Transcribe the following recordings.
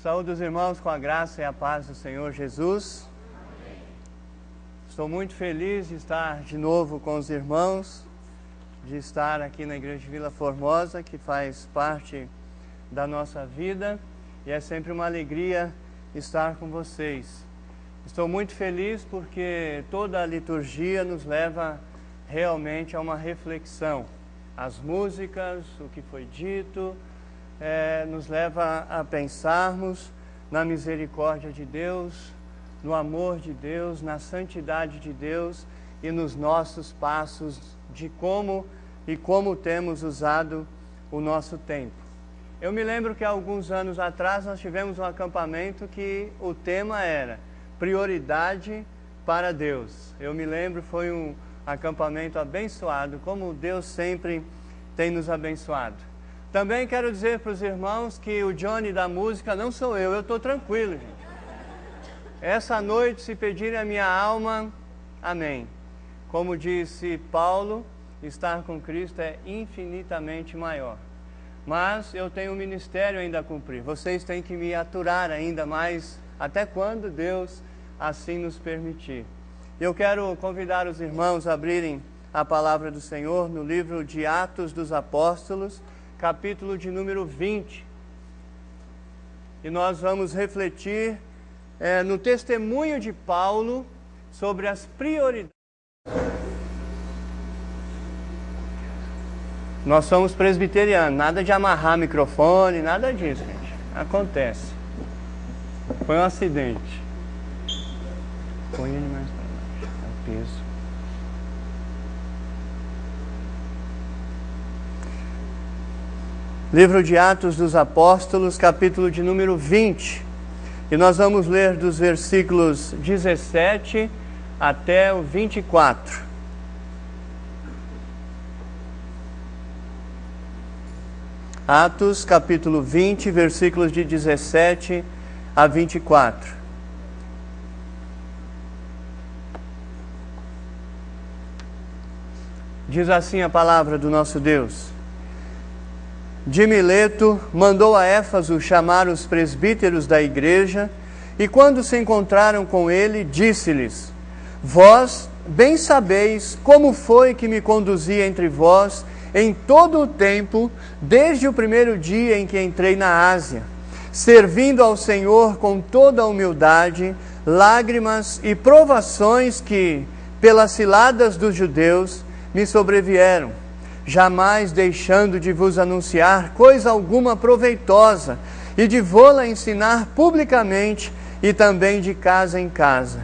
Saúde os irmãos com a graça e a paz do Senhor Jesus. Amém. Estou muito feliz de estar de novo com os irmãos, de estar aqui na Igreja de Vila Formosa, que faz parte da nossa vida, e é sempre uma alegria estar com vocês. Estou muito feliz porque toda a liturgia nos leva realmente a uma reflexão. As músicas, o que foi dito, nos leva a pensarmos na misericórdia de Deus, no amor de Deus, na santidade de Deus e nos nossos passos de como temos usado o nosso tempo. Eu me lembro que há alguns anos atrás nós tivemos um acampamento que o tema era prioridade para Deus. Eu me lembro, foi um acampamento abençoado, como Deus sempre tem nos abençoado. Também quero dizer para os irmãos que o Johnny da música não sou eu estou tranquilo, gente. Essa noite, se pedirem a minha alma, amém. Como disse Paulo, estar com Cristo é infinitamente maior. Mas eu tenho um ministério ainda a cumprir. Vocês têm que me aturar ainda mais, até quando Deus assim nos permitir. Eu quero convidar os irmãos a abrirem a palavra do Senhor no livro de Atos dos Apóstolos, capítulo de número 20. E nós vamos refletir no testemunho de Paulo sobre as prioridades. Nós somos presbiterianos, nada de amarrar microfone, nada disso, gente. Acontece. Foi um acidente. Põe ele mais para baixo, é o peso. Livro de Atos dos Apóstolos, capítulo de número 20. E nós vamos ler dos versículos 17 até o 24. Atos, capítulo 20, versículos de 17 a 24. Diz assim a palavra do nosso Deus. De Mileto mandou a Éfaso chamar os presbíteros da igreja, e quando se encontraram com ele, disse-lhes: Vós bem sabeis como foi que me conduzi entre vós em todo o tempo, desde o primeiro dia em que entrei na Ásia, servindo ao Senhor com toda a humildade, lágrimas e provações que, pelas ciladas dos judeus, me sobrevieram, jamais deixando de vos anunciar coisa alguma proveitosa e de vô-la ensinar publicamente e também de casa em casa,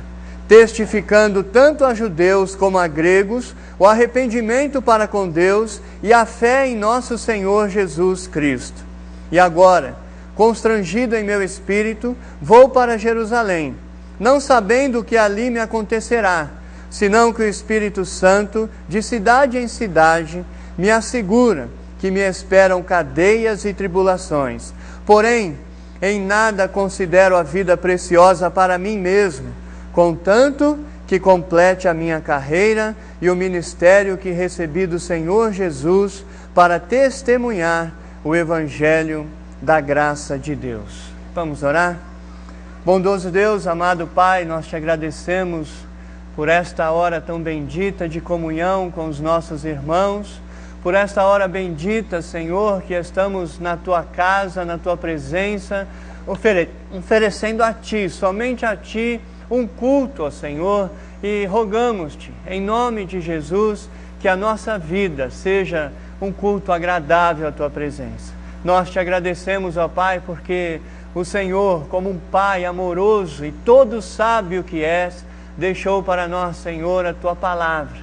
testificando tanto a judeus como a gregos o arrependimento para com Deus e a fé em nosso Senhor Jesus Cristo. E agora, constrangido em meu espírito, vou para Jerusalém, não sabendo o que ali me acontecerá, senão que o Espírito Santo, de cidade em cidade, me assegura que me esperam cadeias e tribulações. Porém, em nada considero a vida preciosa para mim mesmo, contanto que complete a minha carreira e o ministério que recebi do Senhor Jesus para testemunhar o Evangelho da graça de Deus. Vamos orar? Bondoso Deus, amado Pai, nós te agradecemos por esta hora tão bendita de comunhão com os nossos irmãos, por esta hora bendita, Senhor, que estamos na Tua casa, na Tua presença, oferecendo a Ti, somente a Ti, um culto, ó Senhor, e rogamos-Te, em nome de Jesus, que a nossa vida seja um culto agradável à Tua presença. Nós Te agradecemos, ó Pai, porque o Senhor, como um Pai amoroso e todo sábio que és, deixou para nós, Senhor, a Tua palavra.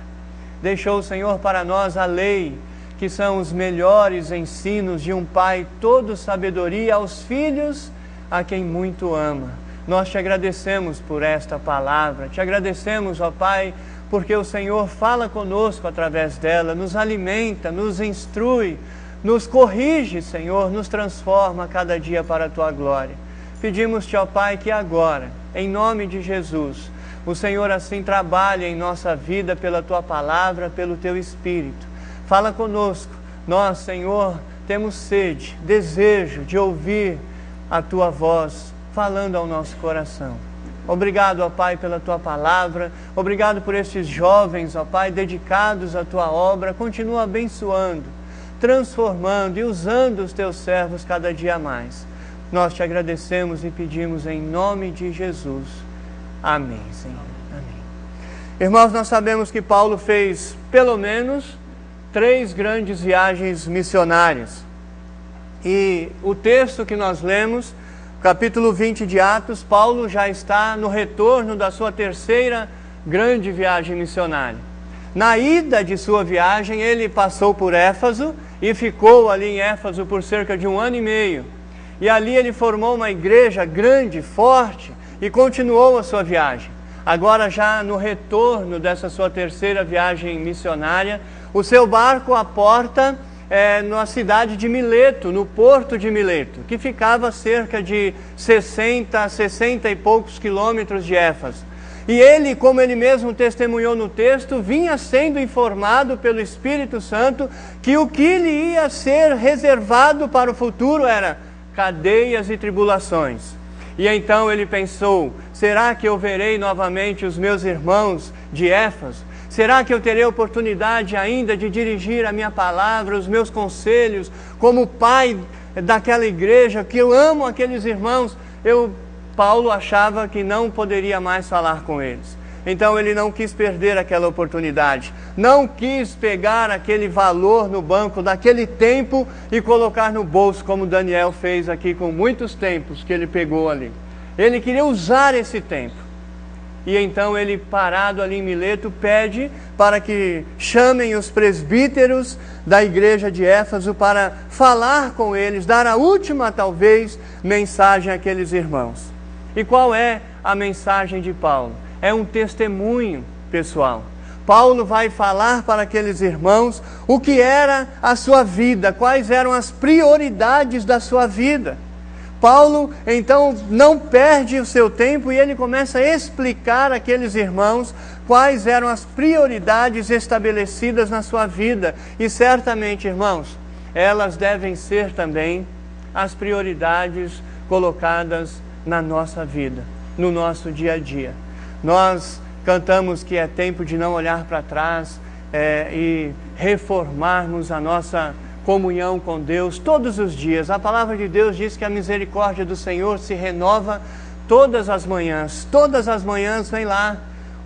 Deixou, Senhor, para nós a lei, que são os melhores ensinos de um Pai todo sabedoria aos filhos a quem muito ama. Nós Te agradecemos por esta palavra. Te agradecemos, ó Pai, porque o Senhor fala conosco através dela, nos alimenta, nos instrui, nos corrige, Senhor, nos transforma a cada dia para a Tua glória. Pedimos-Te, ó Pai, que agora, em nome de Jesus, o Senhor assim trabalha em nossa vida pela Tua palavra, pelo Teu Espírito. Fala conosco. Nós, Senhor, temos sede, desejo de ouvir a Tua voz falando ao nosso coração. Obrigado, ó Pai, pela Tua palavra. Obrigado por estes jovens, ó Pai, dedicados à Tua obra. Continua abençoando, transformando e usando os Teus servos cada dia mais. Nós Te agradecemos e pedimos em nome de Jesus. Amém, Senhor. Amém. Irmãos, nós sabemos que Paulo fez pelo menos 3 grandes viagens missionárias. E o texto que nós lemos, capítulo 20 de Atos, Paulo já está no retorno da sua 3ª grande viagem missionária. Na ida de sua viagem, ele passou por Éfeso e ficou ali em Éfeso por cerca de 1 ano e meio. E ali ele formou uma igreja grande, forte, e continuou a sua viagem. Agora já no retorno dessa sua 3ª viagem missionária, o seu barco aporta na cidade de Mileto, no porto de Mileto, que ficava a cerca de 60 e poucos quilômetros de Éfeso. E ele, como ele mesmo testemunhou no texto, vinha sendo informado pelo Espírito Santo que o que lhe ia ser reservado para o futuro era cadeias e tribulações. E então ele pensou: será que eu verei novamente os meus irmãos de Éfeso? Será que eu terei oportunidade ainda de dirigir a minha palavra, os meus conselhos, como pai daquela igreja, que eu amo aqueles irmãos? Paulo achava que não poderia mais falar com eles. Então ele não quis perder aquela oportunidade, não quis pegar aquele valor no banco daquele tempo e colocar no bolso, como Daniel fez aqui com muitos tempos que ele pegou ali. Ele queria usar esse tempo. E então ele, parado ali em Mileto, pede para que chamem os presbíteros da igreja de Éfeso para falar com eles, dar a última, talvez, mensagem àqueles irmãos. E qual é a mensagem de Paulo? É um testemunho pessoal. Paulo vai falar para aqueles irmãos o que era a sua vida, quais eram as prioridades da sua vida. Paulo, então, não perde o seu tempo e ele começa a explicar àqueles irmãos quais eram as prioridades estabelecidas na sua vida. E certamente, irmãos, elas devem ser também as prioridades colocadas na nossa vida, no nosso dia a dia. Nós cantamos que é tempo de não olhar para trás e reformarmos a nossa comunhão com Deus todos os dias. A palavra de Deus diz que a misericórdia do Senhor se renova todas as manhãs. Todas as manhãs vem lá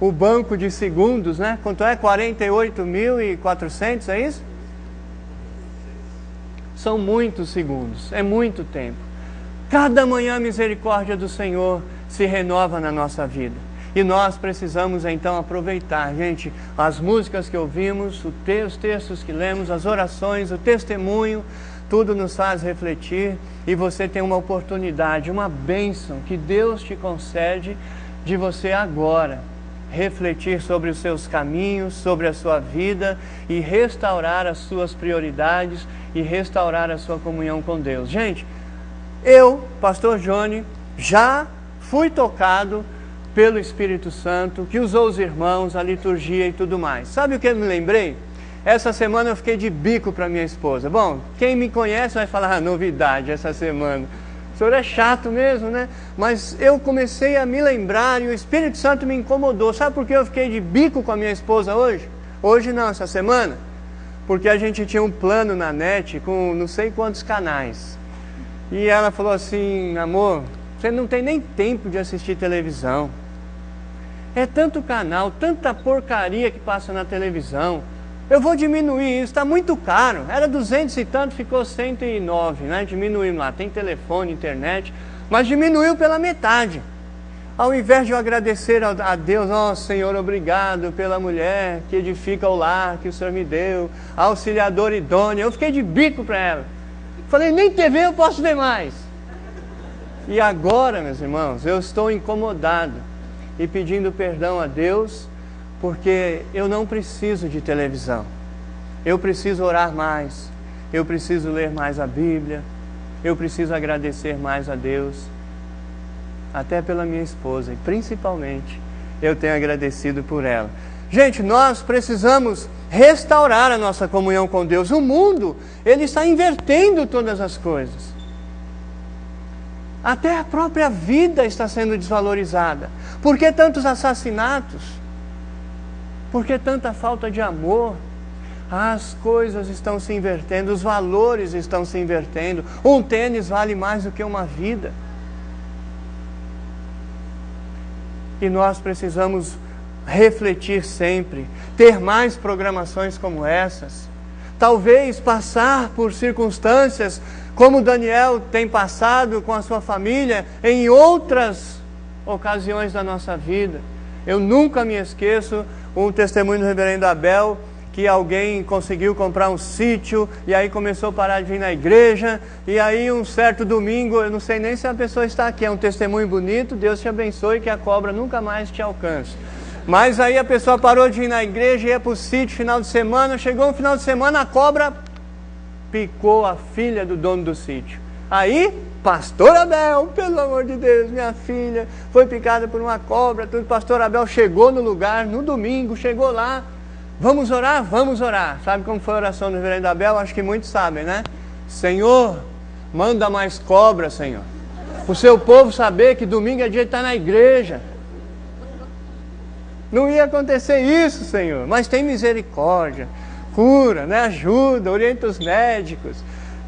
o banco de segundos, né? Quanto é? 48.400, é isso? São muitos segundos, é muito tempo. Cada manhã a misericórdia do Senhor se renova na nossa vida. E nós precisamos então aproveitar, gente, as músicas que ouvimos, os textos que lemos, as orações, o testemunho, tudo nos faz refletir. E você tem uma oportunidade, uma bênção que Deus te concede de você agora refletir sobre os seus caminhos, sobre a sua vida e restaurar as suas prioridades e restaurar a sua comunhão com Deus. Gente, eu, pastor Johnny, já fui tocado pelo Espírito Santo, que usou os irmãos, a liturgia e tudo mais. Sabe o que eu me lembrei? Essa semana eu fiquei de bico para minha esposa. Bom, quem me conhece vai falar, novidade essa semana. O senhor é chato mesmo, né? Mas eu comecei a me lembrar e o Espírito Santo me incomodou. Sabe por que eu fiquei de bico com a minha esposa hoje? Hoje não, essa semana. Porque a gente tinha um plano na net com não sei quantos canais. E ela falou assim, amor, você não tem nem tempo de assistir televisão. É tanto canal, tanta porcaria que passa na televisão. Eu vou diminuir isso, está muito caro. Era 200 e tanto, ficou 109, né? Diminuímos lá, tem telefone, internet, mas diminuiu pela metade. Ao invés de eu agradecer a Deus, Senhor, obrigado pela mulher que edifica o lar que o Senhor me deu, a auxiliadora idônea, eu fiquei de bico para ela. Falei, nem TV eu posso ver mais. E agora, meus irmãos, eu estou incomodado e pedindo perdão a Deus, porque eu não preciso de televisão. Eu preciso orar mais, eu preciso ler mais a Bíblia, eu preciso agradecer mais a Deus, até pela minha esposa, e principalmente eu tenho agradecido por ela. Gente, nós precisamos restaurar a nossa comunhão com Deus. O mundo, ele está invertendo todas as coisas. Até a própria vida está sendo desvalorizada. Por que tantos assassinatos? Por que tanta falta de amor? As coisas estão se invertendo, os valores estão se invertendo. Um tênis vale mais do que uma vida. E nós precisamos refletir sempre, ter mais programações como essas. Talvez passar por circunstâncias como Daniel tem passado com a sua família em outras ocasiões da nossa vida. Eu nunca me esqueço um testemunho do reverendo Abel, que alguém conseguiu comprar um sítio e aí começou a parar de vir na igreja, e aí um certo domingo, eu não sei nem se a pessoa está aqui, é um testemunho bonito, Deus te abençoe, que a cobra nunca mais te alcance. Mas aí a pessoa parou de ir na igreja, ia para o sítio final de semana, chegou no final de semana, a cobra picou a filha do dono do sítio. Aí, pastor Abel, pelo amor de Deus, minha filha foi picada por uma cobra, tudo. Pastor Abel chegou no lugar, no domingo, chegou lá, vamos orar? Vamos orar. Sabe como foi a oração do reverendo Abel? Acho que muitos sabem, né? Senhor, manda mais cobras, Senhor. O seu povo saber que domingo é dia de estar na igreja. Não ia acontecer isso, Senhor, mas tem misericórdia, cura, né? Ajuda, orienta os médicos.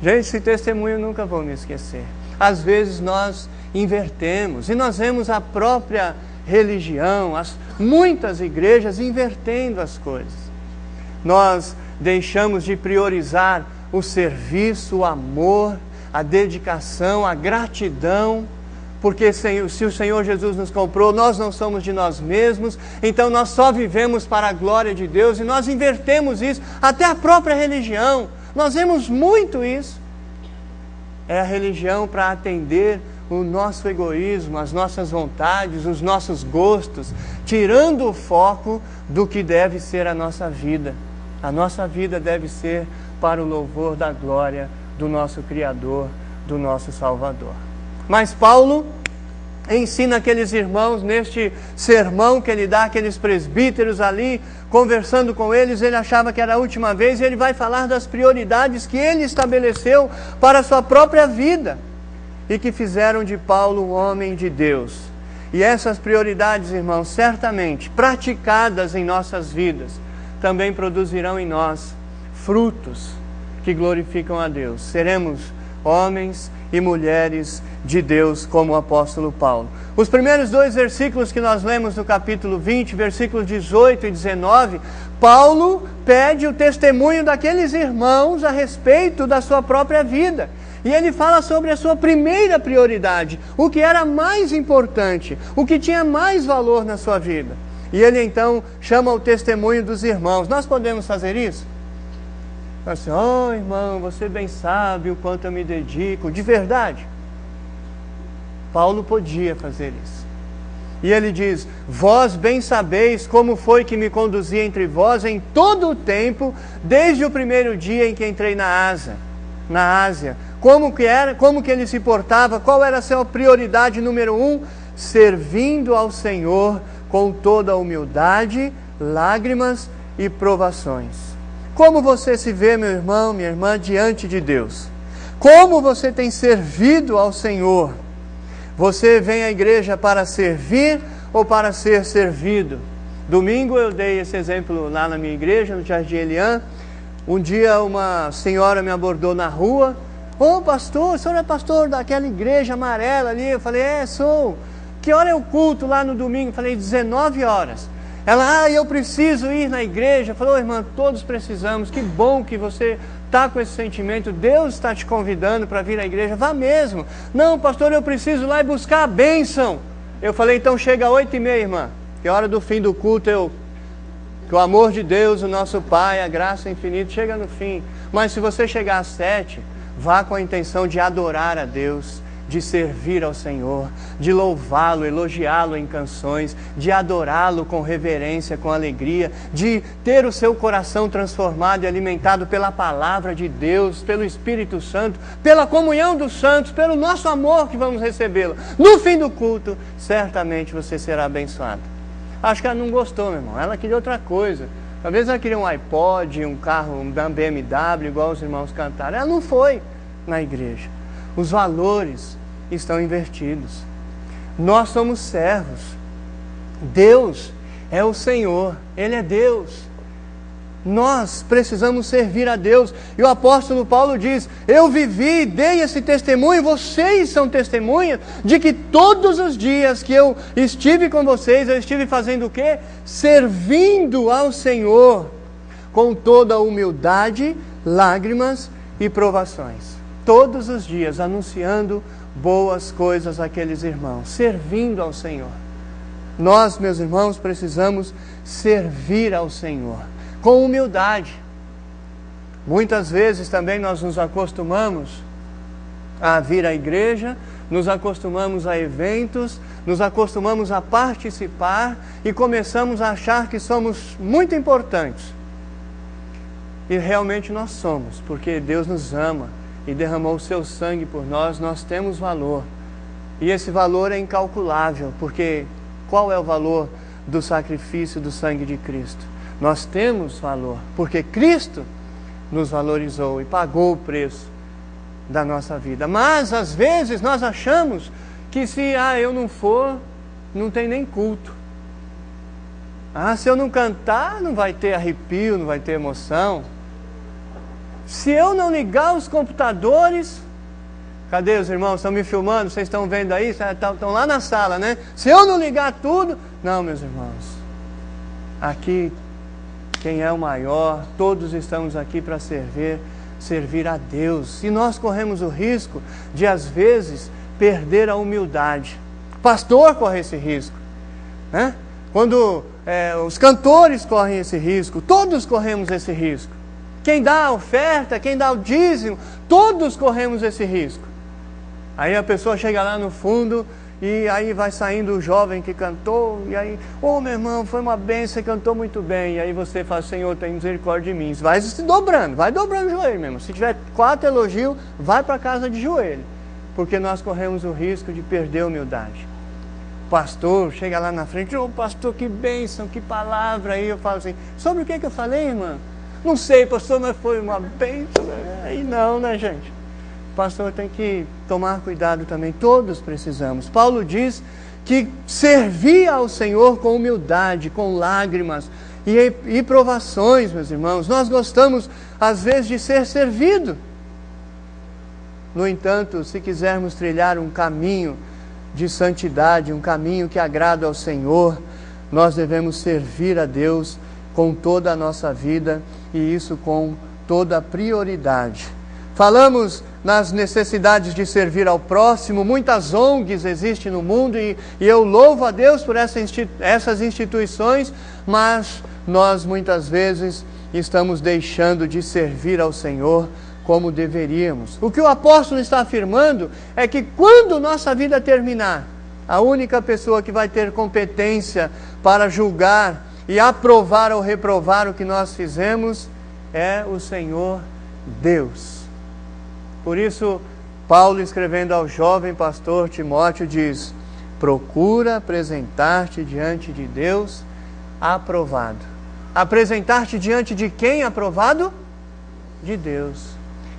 Gente, esse testemunho eu nunca vou me esquecer. Às vezes nós invertemos, e nós vemos a própria religião, muitas igrejas invertendo as coisas. Nós deixamos de priorizar o serviço, o amor, a dedicação, a gratidão, porque se o Senhor Jesus nos comprou, nós não somos de nós mesmos, então nós só vivemos para a glória de Deus, e nós invertemos isso, até a própria religião, nós vemos muito isso. É a religião para atender o nosso egoísmo, as nossas vontades, os nossos gostos, tirando o foco do que deve ser a nossa vida. A nossa vida deve ser para o louvor da glória do nosso Criador, do nosso Salvador. Mas Paulo ensina aqueles irmãos, neste sermão que ele dá àqueles presbíteros ali, conversando com eles, ele achava que era a última vez, e ele vai falar das prioridades que ele estabeleceu para a sua própria vida, e que fizeram de Paulo um homem de Deus. E essas prioridades, irmãos, certamente praticadas em nossas vidas, também produzirão em nós frutos que glorificam a Deus. Seremos homens e mulheres de Deus, como o apóstolo Paulo. Os primeiros 2 versículos que nós lemos no capítulo 20, versículos 18 e 19, Paulo pede o testemunho daqueles irmãos a respeito da sua própria vida. E ele fala sobre a sua primeira prioridade, o que era mais importante, o que tinha mais valor na sua vida. E ele então chama o testemunho dos irmãos. Nós podemos fazer isso? Assim, oh irmão, você bem sabe o quanto eu me dedico. De verdade, Paulo podia fazer isso. E ele diz, vós bem sabeis como foi que me conduzi entre vós em todo o tempo, desde o primeiro dia em que entrei na Ásia. Como que ele se portava, qual era a sua prioridade número 1? Servindo ao Senhor com toda a humildade, lágrimas e provações. Como você se vê, meu irmão, minha irmã, diante de Deus? Como você tem servido ao Senhor? Você vem à igreja para servir ou para ser servido? Domingo eu dei esse exemplo lá na minha igreja, no Jardim Elian. Um dia uma senhora me abordou na rua. Ô pastor, o senhor é pastor daquela igreja amarela ali? Eu falei, sou. Que hora é o culto lá no domingo? Eu falei, 19 horas. Ela, eu preciso ir na igreja. Falou, irmã, todos precisamos. Que bom que você está com esse sentimento. Deus está te convidando para vir à igreja. Vá mesmo. Não, pastor, eu preciso ir lá e buscar a bênção. Eu falei, então chega às 8h30, irmã. Que a hora do fim do culto, que o amor de Deus, o nosso Pai, a graça infinita, chega no fim. Mas se você chegar às 7, vá com a intenção de adorar a Deus, de servir ao Senhor, de louvá-lo, elogiá-lo em canções, de adorá-lo com reverência, com alegria, de ter o seu coração transformado e alimentado pela palavra de Deus, pelo Espírito Santo, pela comunhão dos santos, pelo nosso amor que vamos recebê-lo. No fim do culto, certamente você será abençoado. Acho que ela não gostou, meu irmão, ela queria outra coisa. Talvez ela queria um iPod, um carro, uma BMW, igual os irmãos cantaram. Ela não foi na igreja. Os valores estão invertidos. Nós somos servos. Deus é o Senhor, Ele é Deus. Nós precisamos servir a Deus. E o apóstolo Paulo diz: eu vivi, dei esse testemunho, vocês são testemunhas de que todos os dias que eu estive com vocês, eu estive fazendo o quê? Servindo ao Senhor, com toda a humildade, lágrimas e provações. Todos os dias anunciando boas coisas àqueles irmãos, servindo ao Senhor. Nós, meus irmãos, precisamos servir ao Senhor com humildade. Muitas vezes também nós nos acostumamos a vir à igreja, nos acostumamos a eventos, nos acostumamos a participar e começamos a achar que somos muito importantes. E realmente nós somos, porque Deus nos ama e derramou o seu sangue por nós, nós temos valor. E esse valor é incalculável, porque qual é o valor do sacrifício do sangue de Cristo? Nós temos valor, porque Cristo nos valorizou e pagou o preço da nossa vida. Mas, às vezes, nós achamos que se eu não for, não tem nem culto. Se eu não cantar, não vai ter arrepio, não vai ter emoção. Se eu não ligar os computadores... Cadê os irmãos? Estão me filmando? Vocês estão vendo aí? Estão lá na sala, né? Se eu não ligar tudo... Não, meus irmãos. Aqui... Quem é o maior, todos estamos aqui para servir a Deus. E nós corremos o risco de, às vezes, perder a humildade. O pastor corre esse risco, né? Quando os cantores correm esse risco, todos corremos esse risco. Quem dá a oferta, quem dá o dízimo, todos corremos esse risco. Aí a pessoa chega lá no fundo... E aí vai saindo o jovem que cantou, e aí, meu irmão, foi uma bênção, você cantou muito bem. E aí você fala: Senhor, tem misericórdia de mim. Vai se dobrando, vai dobrando o joelho mesmo. Se tiver 4 elogios, vai para casa de joelho. Porque nós corremos o risco de perder a humildade. O pastor chega lá na frente: pastor, que bênção, que palavra. Aí eu falo assim: sobre o que eu falei, irmã? Não sei, pastor, mas foi uma bênção. Aí não, né, gente? O pastor tem que tomar cuidado também, todos precisamos. Paulo diz que servir ao Senhor com humildade, com lágrimas e provações, meus irmãos. Nós gostamos, às vezes, de ser servido. No entanto, se quisermos trilhar um caminho de santidade, um caminho que agrada ao Senhor, nós devemos servir a Deus com toda a nossa vida, e isso com toda a prioridade. Falamos nas necessidades de servir ao próximo. Muitas ONGs existem no mundo e eu louvo a Deus por essas instituições, mas nós muitas vezes estamos deixando de servir ao Senhor como deveríamos. O que o apóstolo está afirmando é que quando nossa vida terminar, a única pessoa que vai ter competência para julgar e aprovar ou reprovar o que nós fizemos é o Senhor Deus. Por isso, Paulo, escrevendo ao jovem pastor Timóteo, diz: procura apresentar-te diante de Deus aprovado. Apresentar-te diante de quem aprovado? De Deus.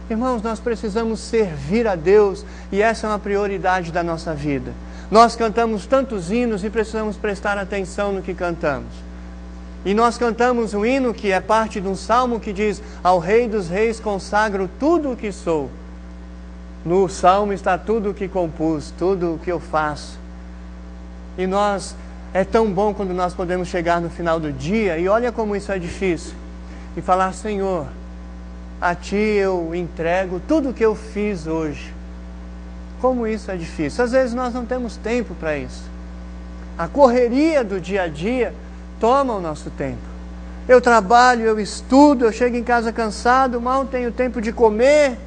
Irmãos, nós precisamos servir a Deus, e essa é uma prioridade da nossa vida. Nós cantamos tantos hinos e precisamos prestar atenção no que cantamos. E nós cantamos um hino que é parte de um salmo que diz: ao Rei dos Reis consagro tudo o que sou. No salmo está tudo o que compus, tudo o que eu faço. E é tão bom quando nós podemos chegar no final do dia, e olha como isso é difícil, e falar: Senhor, a Ti eu entrego tudo o que eu fiz hoje. Como isso é difícil. Às vezes nós não temos tempo para isso. A correria do dia a dia toma o nosso tempo. Eu trabalho, eu estudo, eu chego em casa cansado, mal tenho tempo de comer.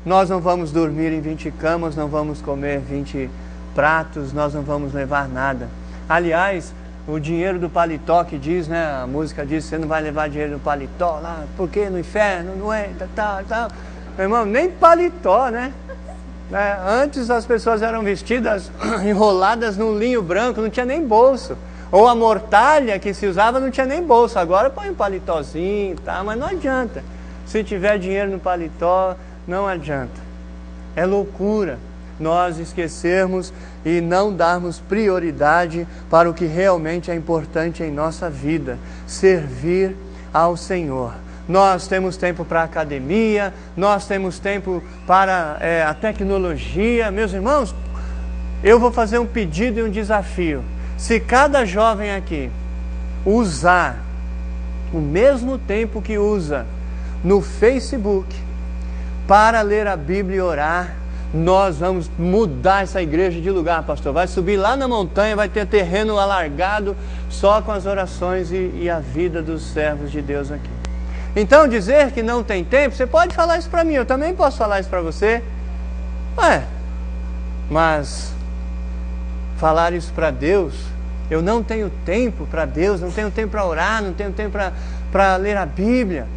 Nós não vamos dormir em 20 camas, não vamos comer 20 pratos, nós não vamos levar nada. Aliás, o dinheiro do paletó que diz, né, a música diz: você não vai levar dinheiro do paletó lá, porque no inferno não é, tal. Meu irmão, nem paletó, né? Antes as pessoas eram vestidas enroladas num linho branco, não tinha nem bolso. Ou a mortalha que se usava não tinha nem bolso. Agora põe um paletózinho, tá? Mas não adianta. Se tiver dinheiro no paletó, não adianta. É loucura nós esquecermos e não darmos prioridade para o que realmente é importante em nossa vida: servir ao Senhor. Nós temos tempo para a academia, nós temos tempo para a tecnologia. Meus irmãos, eu vou fazer um pedido e um desafio. Se cada jovem aqui usar o mesmo tempo que usa no Facebook para ler a Bíblia e orar, nós vamos mudar essa igreja de lugar, pastor. Vai subir lá na montanha, vai ter terreno alargado só com as orações e a vida dos servos de Deus aqui. Então, dizer que não tem tempo, você pode falar isso para mim, eu também posso falar isso para você. Mas falar isso para Deus, eu não tenho tempo para Deus, não tenho tempo para orar, não tenho tempo para ler a Bíblia.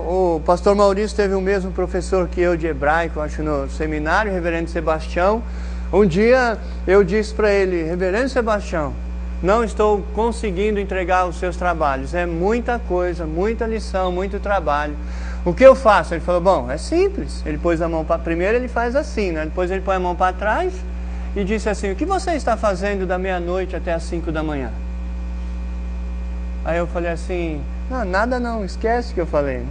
O pastor Maurício teve o mesmo professor que eu de hebraico, acho, no seminário, reverendo Sebastião. Um dia eu disse para ele: reverendo Sebastião, não estou conseguindo entregar os seus trabalhos, é muita coisa, muita lição, muito trabalho. O que eu faço? Ele falou: bom, é simples. Ele pôs a mão para... Primeiro ele faz assim, né? Depois ele põe a mão para trás e disse assim: o que você está fazendo da meia-noite até as 5 da manhã? Aí eu falei assim: não, nada não, esquece o que eu falei.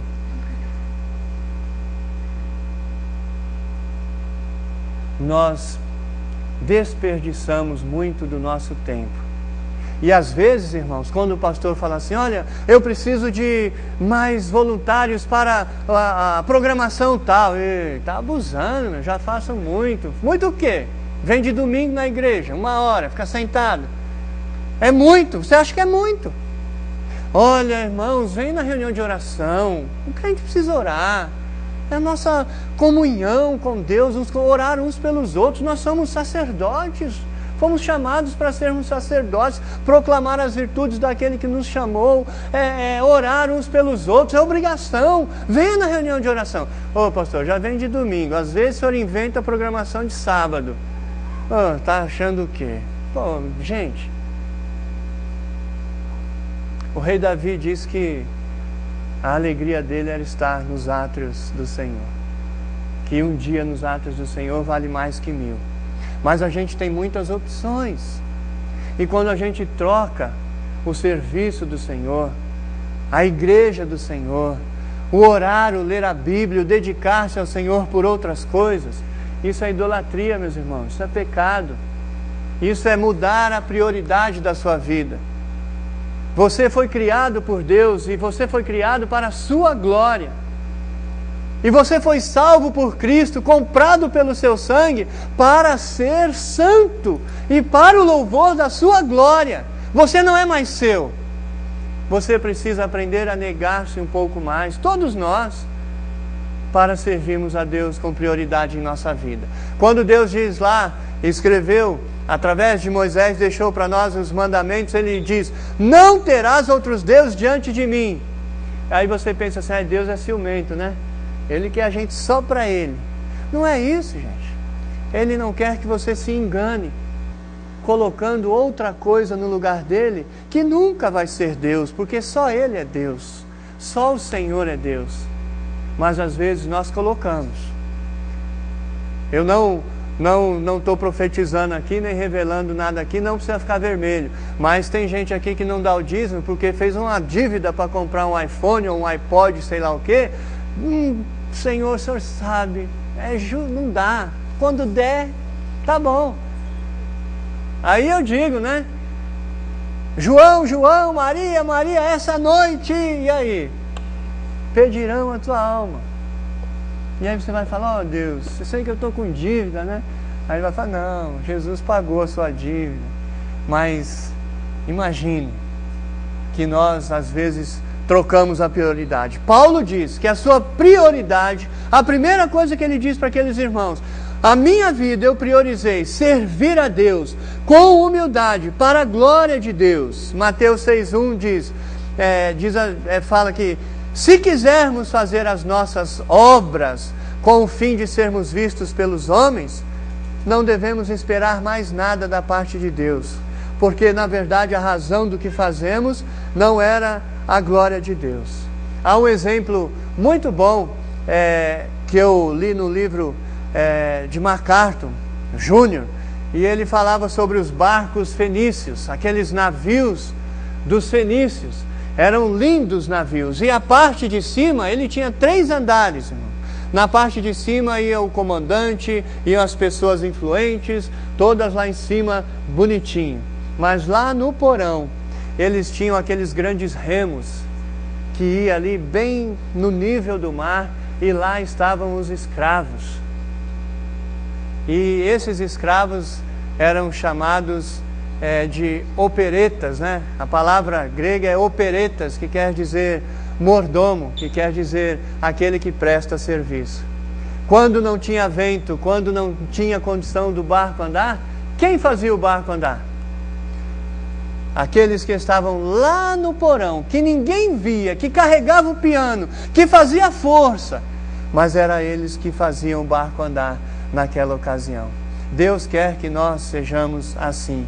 Nós desperdiçamos muito do nosso tempo. E às vezes, irmãos, quando o pastor fala assim: olha, eu preciso de mais voluntários para a programação tal. Está abusando, já faço muito. Muito o quê? Vem de domingo na igreja, 1 hora, fica sentado. É muito, você acha que é muito? Olha, irmãos, vem na reunião de oração. O crente precisa orar. É a nossa comunhão com Deus, orar uns pelos outros. Nós somos sacerdotes. Fomos chamados para sermos sacerdotes, proclamar as virtudes daquele que nos chamou, orar uns pelos outros, é obrigação. Venha na reunião de oração. Pastor, já vem de domingo. Às vezes o senhor inventa a programação de sábado. Está achando o quê? Gente... O rei Davi diz que a alegria dele era estar nos átrios do Senhor. Que um dia nos átrios do Senhor vale mais que 1000. Mas a gente tem muitas opções. E quando a gente troca o serviço do Senhor, a igreja do Senhor, o orar, o ler a Bíblia, o dedicar-se ao Senhor por outras coisas, isso é idolatria, meus irmãos. Isso é pecado. Isso é mudar a prioridade da sua vida. Você foi criado por Deus e você foi criado para a sua glória. E você foi salvo por Cristo, comprado pelo seu sangue, para ser santo e para o louvor da sua glória. Você não é mais seu. Você precisa aprender a negar-se um pouco mais, todos nós, para servirmos a Deus com prioridade em nossa vida. Quando Deus diz lá, escreveu, através de Moisés, deixou para nós os mandamentos, ele diz: não terás outros deuses diante de mim. Aí você pensa assim: Deus é ciumento, né? Ele quer a gente só para Ele. Não é isso, gente. Ele não quer que você se engane, colocando outra coisa no lugar dele, que nunca vai ser Deus, porque só Ele é Deus. Só o Senhor é Deus. Mas às vezes nós colocamos. Eu não estou profetizando aqui, nem revelando nada aqui, não precisa ficar vermelho. Mas tem gente aqui que não dá o dízimo porque fez uma dívida para comprar um iPhone ou um iPod, sei lá o quê. Senhor, o Senhor sabe, não dá. Quando der, tá bom. Aí eu digo, né? João, Maria, essa noite, e aí? Pedirão a tua alma. E aí você vai falar: Deus, eu sei que eu estou com dívida, né? Aí ele vai falar: não, Jesus pagou a sua dívida. Mas imagine que nós às vezes trocamos a prioridade. Paulo diz que a sua prioridade, a primeira coisa que ele diz para aqueles irmãos: a minha vida eu priorizei servir a Deus com humildade para a glória de Deus. Mateus 6,1 fala que se quisermos fazer as nossas obras com o fim de sermos vistos pelos homens, não devemos esperar mais nada da parte de Deus, porque na verdade a razão do que fazemos não era a glória de Deus. Há um exemplo muito bom que eu li no livro de MacArthur Jr., e ele falava sobre os barcos fenícios, aqueles navios dos fenícios. Eram lindos navios, e a parte de cima, ele tinha 3 andares, irmão. Na parte de cima ia o comandante, iam as pessoas influentes, todas lá em cima, bonitinho. Mas lá no porão, eles tinham aqueles grandes remos, que ia ali bem no nível do mar, e lá estavam os escravos. E esses escravos eram chamados de operetas, né? A palavra grega é operetas, que quer dizer mordomo, que quer dizer aquele que presta serviço. Quando não tinha vento, quando não tinha condição do barco andar, quem fazia o barco andar? Aqueles que estavam lá no porão, que ninguém via, que carregavam o piano, que fazia força, mas era eles que faziam o barco andar naquela ocasião. Deus quer que nós sejamos assim.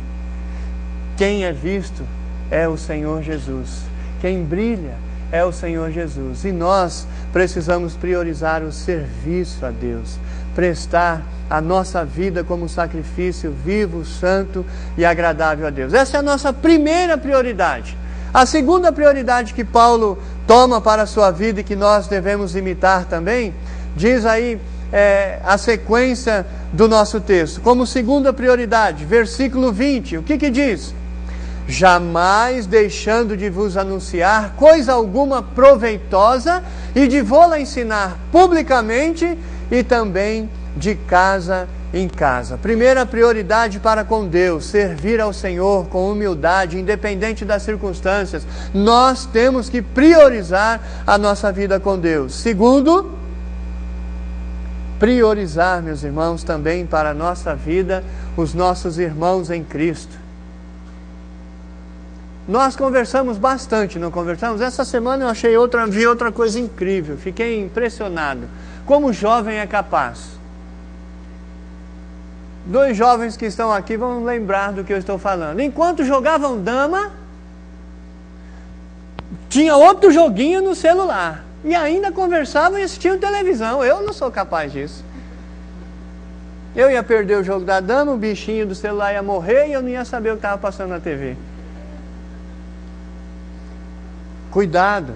Quem é visto é o Senhor Jesus. Quem brilha é o Senhor Jesus. E nós precisamos priorizar o serviço a Deus, prestar a nossa vida como sacrifício vivo, santo e agradável a Deus. Essa é a nossa primeira prioridade. A segunda prioridade que Paulo toma para a sua vida e que nós devemos imitar também, diz aí a sequência do nosso texto. Como segunda prioridade, versículo 20, o que diz? Jamais deixando de vos anunciar coisa alguma proveitosa e de vô-la ensinar publicamente e também de casa em casa. Primeira prioridade para com Deus, servir ao Senhor com humildade, independente das circunstâncias. Nós temos que priorizar a nossa vida com Deus. Segundo, priorizar, meus irmãos, também para a nossa vida, os nossos irmãos em Cristo. Nós conversamos bastante, não conversamos? Essa semana eu vi outra coisa incrível, fiquei impressionado. Como o jovem é capaz. 2 jovens que estão aqui vão lembrar do que eu estou falando. Enquanto jogavam dama, tinha outro joguinho no celular. E ainda conversavam e assistiam televisão. Eu não sou capaz disso. Eu ia perder o jogo da dama, o bichinho do celular ia morrer e eu não ia saber o que estava passando na TV. Cuidado,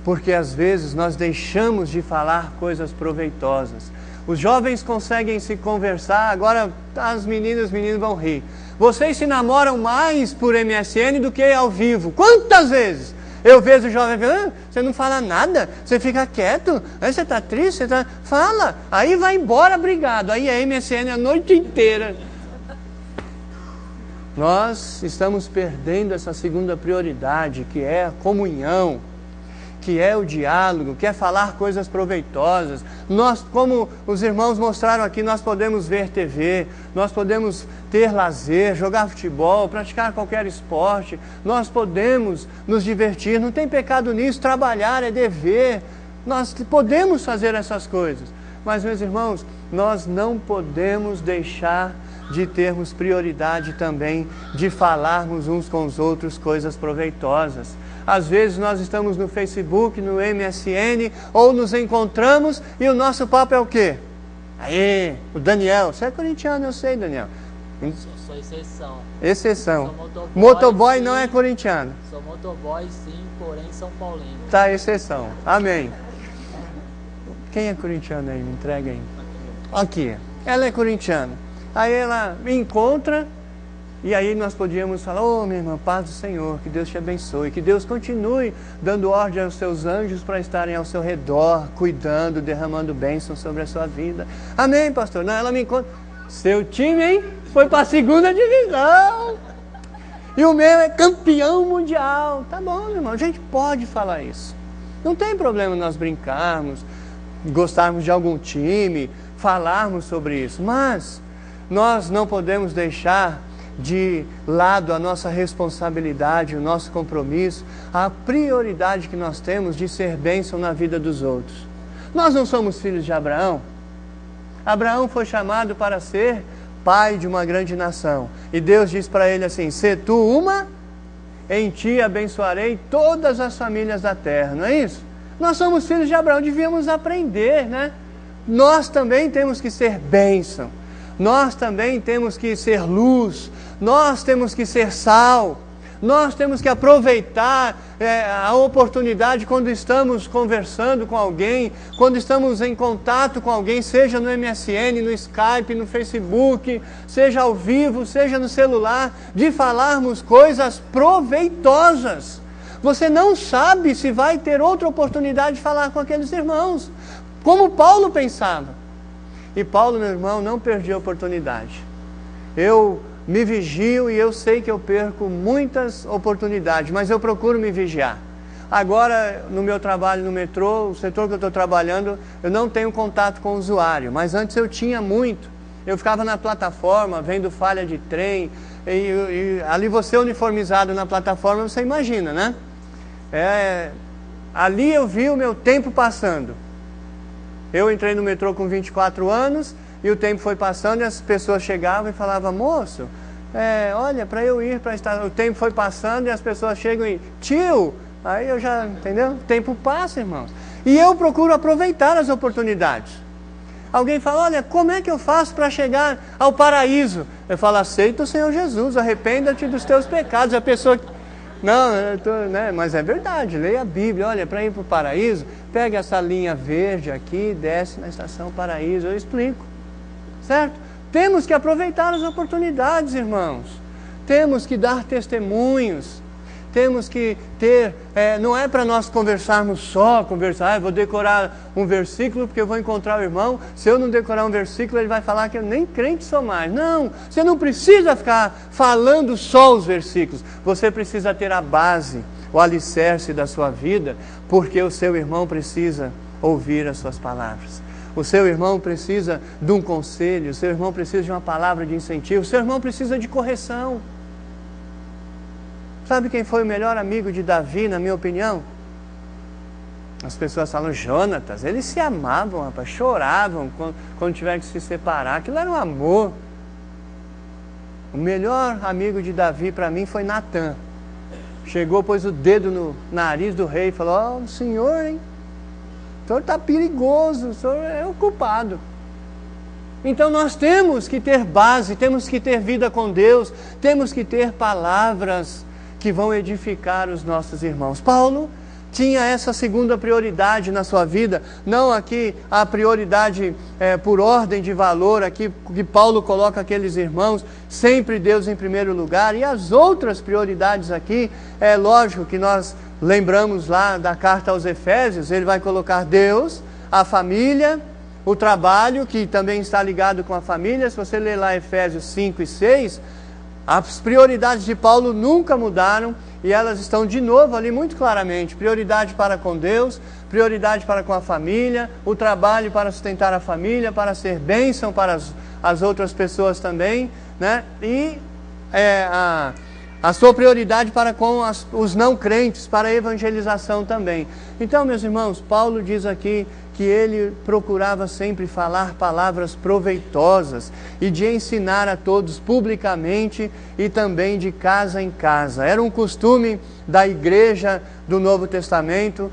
porque às vezes nós deixamos de falar coisas proveitosas. Os jovens conseguem se conversar, agora as meninas e os meninos vão rir. Vocês se namoram mais por MSN do que ao vivo. Quantas vezes eu vejo o jovem falando, você não fala nada, você fica quieto, aí você está triste, fala, aí vai embora brigado, aí é MSN a noite inteira. Nós estamos perdendo essa segunda prioridade, que é a comunhão, que é o diálogo, que é falar coisas proveitosas. Nós, como os irmãos mostraram aqui, nós podemos ver TV, nós podemos ter lazer, jogar futebol, praticar qualquer esporte, nós podemos nos divertir, não tem pecado nisso, trabalhar é dever, nós podemos fazer essas coisas. Mas, meus irmãos, nós não podemos deixar de termos prioridade também de falarmos uns com os outros coisas proveitosas. Às vezes nós estamos no Facebook, no MSN, ou nos encontramos e o nosso papo é o quê? Aí, o Daniel, você é corintiano, eu sei, Daniel. Sou exceção. Exceção. Motoboy não é corintiano. Sou motoboy sim, porém São Paulino. Tá, exceção. Amém. Quem é corintiano aí? Me entrega aí. Aqui, ela é corintiana. Aí ela me encontra e aí nós podíamos falar, minha irmã, paz do Senhor, que Deus te abençoe, que Deus continue dando ordem aos seus anjos para estarem ao seu redor, cuidando, derramando bênção sobre a sua vida. Amém, pastor? Não, ela me encontra, seu time, hein? Foi para a 2ª divisão. E o meu é campeão mundial. Tá bom, meu irmão, a gente pode falar isso. Não tem problema nós brincarmos, gostarmos de algum time, falarmos sobre isso, mas nós não podemos deixar de lado a nossa responsabilidade, o nosso compromisso, a prioridade que nós temos de ser bênção na vida dos outros. Nós não somos filhos de Abraão? Abraão foi chamado para ser pai de uma grande nação. E Deus diz para ele assim, se tu uma, em ti abençoarei todas as famílias da terra. Não é isso? Nós somos filhos de Abraão, devíamos aprender, né? nós também temos que ser bênção, nós também temos que ser luz, nós temos que ser sal, nós temos que aproveitar a oportunidade quando estamos conversando com alguém, quando estamos em contato com alguém, seja no MSN, no Skype, no Facebook, seja ao vivo, seja no celular, de falarmos coisas proveitosas. Você não sabe se vai ter outra oportunidade de falar com aqueles irmãos, como Paulo pensava. E Paulo, meu irmão, não perdia a oportunidade. Eu me vigio e eu sei que eu perco muitas oportunidades, mas eu procuro me vigiar. Agora, no meu trabalho no metrô, o setor que eu estou trabalhando, eu não tenho contato com o usuário, mas antes eu tinha muito. Eu ficava na plataforma, vendo falha de trem, e ali você uniformizado na plataforma, você imagina, né? Ali eu vi o meu tempo passando. Eu entrei no metrô com 24 anos, e o tempo foi passando e as pessoas chegavam e falavam, moço, olha, para eu ir para a estação. O tempo foi passando e as pessoas chegam e, tio, aí eu já, entendeu? O tempo passa, irmãos. E eu procuro aproveitar as oportunidades. Alguém fala, olha, como é que eu faço para chegar ao paraíso? Eu falo, aceita o Senhor Jesus, arrependa-te dos teus pecados. A pessoa, não, mas é verdade, leia a Bíblia. Olha, para ir para o paraíso, pega essa linha verde aqui, desce na estação Paraíso, eu explico. Certo? Temos que aproveitar as oportunidades, irmãos. Temos que dar testemunhos. Temos que ter... não é para nós conversarmos eu vou decorar um versículo porque eu vou encontrar o irmão. Se eu não decorar um versículo, ele vai falar que eu nem crente sou mais. Não, você não precisa ficar falando só os versículos. Você precisa ter a base, o alicerce da sua vida, porque o seu irmão precisa ouvir as suas palavras. O seu irmão precisa de um conselho, o seu irmão precisa de uma palavra de incentivo, o seu irmão precisa de correção. Sabe quem foi o melhor amigo de Davi, na minha opinião? As pessoas falam, Jonatas, eles se amavam, rapaz, choravam quando tiveram que se separar, aquilo era um amor. O melhor amigo de Davi para mim foi Natã. Chegou, pôs o dedo no nariz do rei e falou, o senhor, hein? O senhor está perigoso, o senhor é o culpado. Então nós temos que ter base, temos que ter vida com Deus, temos que ter palavras que vão edificar os nossos irmãos. Paulo tinha essa segunda prioridade na sua vida, não aqui a prioridade por ordem de valor, aqui que Paulo coloca aqueles irmãos, sempre Deus em primeiro lugar, e as outras prioridades aqui, é lógico que nós lembramos lá da carta aos Efésios, ele vai colocar Deus, a família, o trabalho, que também está ligado com a família. Se você ler lá Efésios 5 e 6, as prioridades de Paulo nunca mudaram, e elas estão de novo ali muito claramente. Prioridade para com Deus, prioridade para com a família, o trabalho para sustentar a família, para ser bênção para as outras pessoas também, né? E a sua prioridade para com os não crentes, para a evangelização também. Então, meus irmãos, Paulo diz aqui que ele procurava sempre falar palavras proveitosas e de ensinar a todos publicamente e também de casa em casa. Era um costume da igreja do Novo Testamento,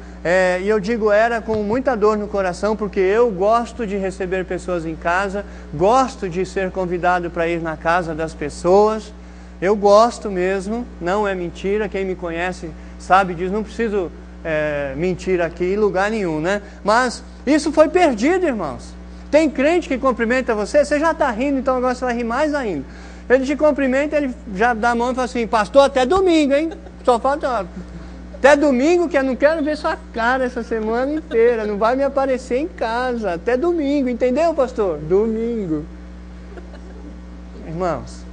e eu digo era com muita dor no coração, porque eu gosto de receber pessoas em casa, gosto de ser convidado para ir na casa das pessoas. Eu gosto mesmo, não é mentira, quem me conhece sabe disso, não preciso mentir aqui em lugar nenhum, né? Mas isso foi perdido, irmãos. Tem crente que cumprimenta você já está rindo, então agora você vai rir mais ainda. Ele te cumprimenta, ele já dá a mão e fala assim, pastor, até domingo, hein? Só falta até domingo, que eu não quero ver sua cara essa semana inteira, não vai me aparecer em casa, até domingo, entendeu, pastor? Domingo. Irmãos,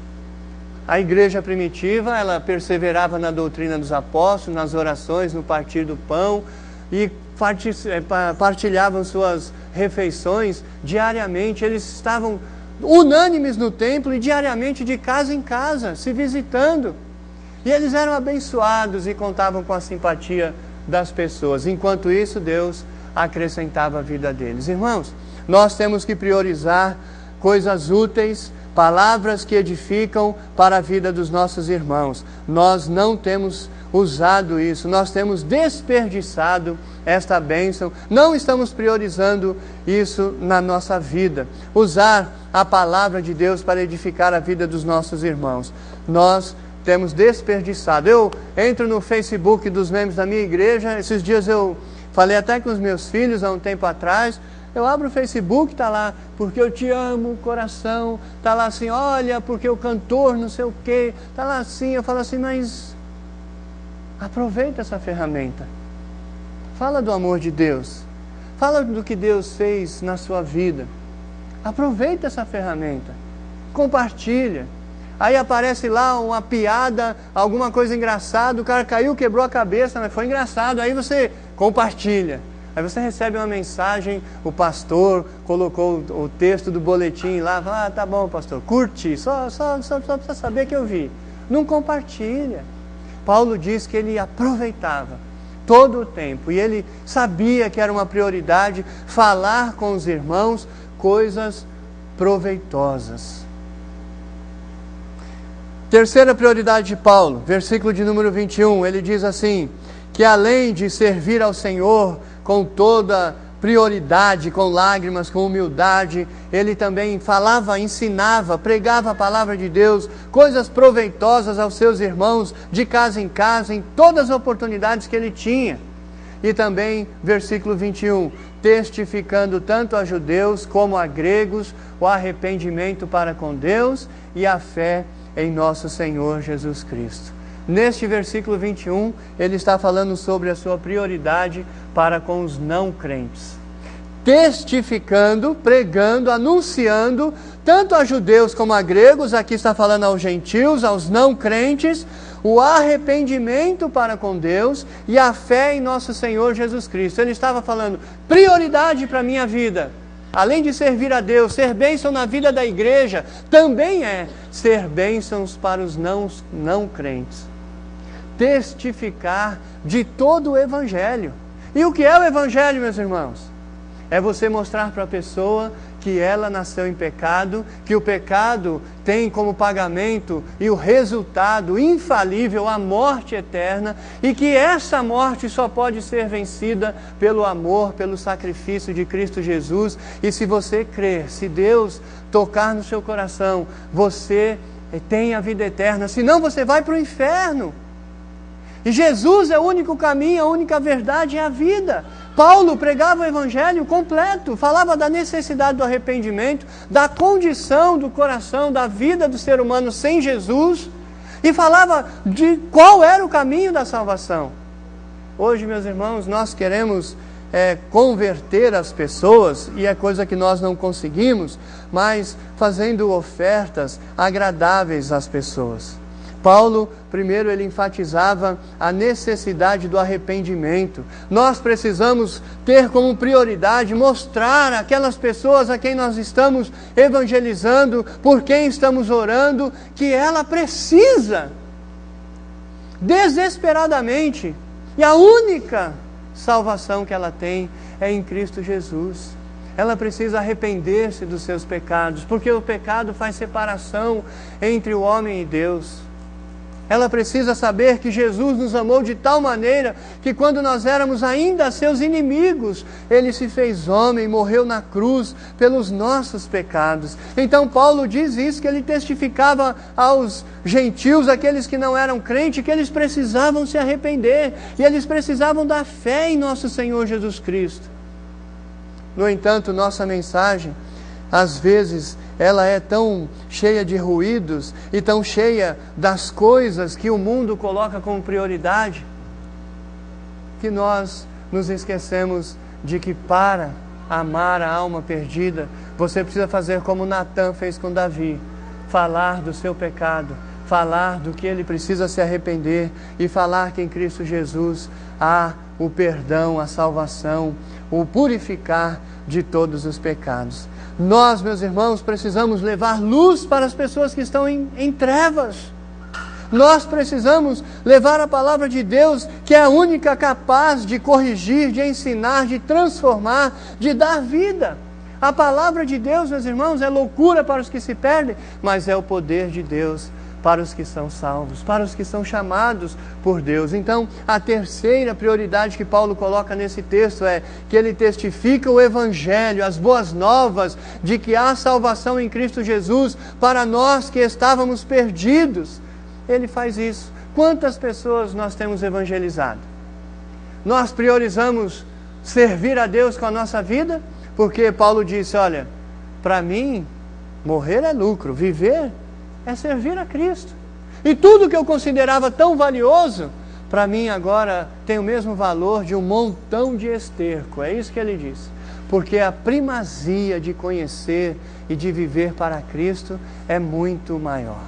a igreja primitiva, ela perseverava na doutrina dos apóstolos, nas orações, no partir do pão, e partilhavam suas refeições diariamente. Eles estavam unânimes no templo e diariamente de casa em casa, se visitando. E eles eram abençoados e contavam com a simpatia das pessoas. Enquanto isso, Deus acrescentava a vida deles. Irmãos, nós temos que priorizar coisas úteis, palavras que edificam para a vida dos nossos irmãos. Nós não temos usado isso, nós temos desperdiçado esta bênção, não estamos priorizando isso na nossa vida. Usar a palavra de Deus para edificar a vida dos nossos irmãos. Nós temos desperdiçado. Eu entro no Facebook dos membros da minha igreja, esses dias eu falei até com os meus filhos há um tempo atrás. Eu abro o Facebook, está lá, porque eu te amo, coração, está lá assim, olha, porque o cantor não sei o quê, está lá assim, eu falo assim, mas aproveita essa ferramenta, fala do amor de Deus, fala do que Deus fez na sua vida, aproveita essa ferramenta, compartilha. Aí aparece lá uma piada, alguma coisa engraçada, o cara caiu, quebrou a cabeça, mas foi engraçado, aí você compartilha. Aí você recebe uma mensagem, o pastor colocou o texto do boletim lá, fala, ah, tá bom pastor, curti, só precisa saber que eu vi. Não compartilha. Paulo diz que ele aproveitava todo o tempo, e ele sabia que era uma prioridade falar com os irmãos coisas proveitosas. Terceira prioridade de Paulo, versículo de número 21, ele diz assim, que além de servir ao Senhor com toda prioridade, com lágrimas, com humildade, ele também falava, ensinava, pregava a palavra de Deus, coisas proveitosas aos seus irmãos, de casa em casa, em todas as oportunidades que ele tinha. E também, versículo 21, testificando tanto a judeus como a gregos o arrependimento para com Deus e a fé em nosso Senhor Jesus Cristo. Neste versículo 21, ele está falando sobre a sua prioridade para com os não crentes. Testificando, pregando, anunciando, tanto a judeus como a gregos, aqui está falando aos gentios, aos não crentes, o arrependimento para com Deus e a fé em nosso Senhor Jesus Cristo. Ele estava falando, prioridade para a minha vida, além de servir a Deus, ser bênção na vida da igreja, também é ser bênçãos para os não crentes. Testificar de todo o Evangelho. E o que é o Evangelho, meus irmãos? É você mostrar para a pessoa que ela nasceu em pecado, que o pecado tem como pagamento e o resultado infalível a morte eterna, e que essa morte só pode ser vencida pelo amor, pelo sacrifício de Cristo Jesus. E se você crer, se Deus tocar no seu coração, você tem a vida eterna, senão você vai para o inferno. E Jesus é o único caminho, a única verdade é a vida. Paulo pregava o Evangelho completo, falava da necessidade do arrependimento, da condição do coração, da vida do ser humano sem Jesus, e falava de qual era o caminho da salvação. Hoje, meus irmãos, nós queremos converter as pessoas, e é coisa que nós não conseguimos, mas fazendo ofertas agradáveis às pessoas. Paulo, primeiro, ele enfatizava a necessidade do arrependimento. Nós precisamos ter como prioridade mostrar àquelas pessoas a quem nós estamos evangelizando, por quem estamos orando, que ela precisa desesperadamente, e a única salvação que ela tem é em Cristo Jesus. Ela precisa arrepender-se dos seus pecados, porque o pecado faz separação entre o homem e Deus. Ela precisa saber que Jesus nos amou de tal maneira que quando nós éramos ainda seus inimigos, Ele se fez homem e morreu na cruz pelos nossos pecados. Então Paulo diz isso, que ele testificava aos gentios, aqueles que não eram crentes, que eles precisavam se arrepender e eles precisavam da fé em nosso Senhor Jesus Cristo. No entanto, nossa mensagem, às vezes, ela é tão cheia de ruídos e tão cheia das coisas que o mundo coloca como prioridade, que nós nos esquecemos de que para amar a alma perdida, você precisa fazer como Natã fez com Davi, falar do seu pecado, falar do que ele precisa se arrepender e falar que em Cristo Jesus há o perdão, a salvação, o purificar de todos os pecados. Nós, meus irmãos, precisamos levar luz para as pessoas que estão em trevas. Nós precisamos levar a palavra de Deus, que é a única capaz de corrigir, de ensinar, de transformar, de dar vida. A palavra de Deus, meus irmãos, é loucura para os que se perdem, mas é o poder de Deus para os que são salvos, para os que são chamados por Deus. Então, a terceira prioridade que Paulo coloca nesse texto é que ele testifica o Evangelho, as boas novas de que há salvação em Cristo Jesus para nós que estávamos perdidos. Ele faz isso. Quantas pessoas nós temos evangelizado? Nós priorizamos servir a Deus com a nossa vida? Porque Paulo disse, olha, para mim, morrer é lucro, viver é servir a Cristo. E tudo que eu considerava tão valioso, para mim agora tem o mesmo valor de um montão de esterco. É isso que ele diz. Porque a primazia de conhecer e de viver para Cristo é muito maior.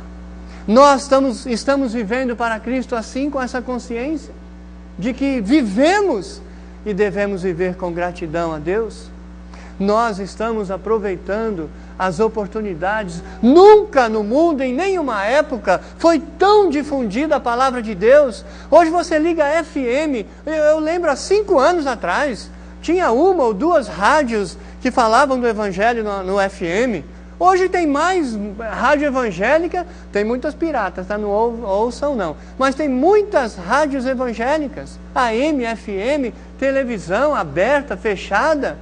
Nós estamos vivendo para Cristo assim, com essa consciência de que vivemos e devemos viver com gratidão a Deus. Nós estamos aproveitando as oportunidades. Nunca no mundo, em nenhuma época, foi tão difundida a palavra de Deus. Hoje você liga a FM, eu lembro há 5 anos atrás, tinha 1 ou 2 rádios que falavam do Evangelho no FM. Hoje tem mais rádio evangélica, tem muitas piratas, tá? Não ouçam não. Mas tem muitas rádios evangélicas, AM, FM, televisão aberta, fechada.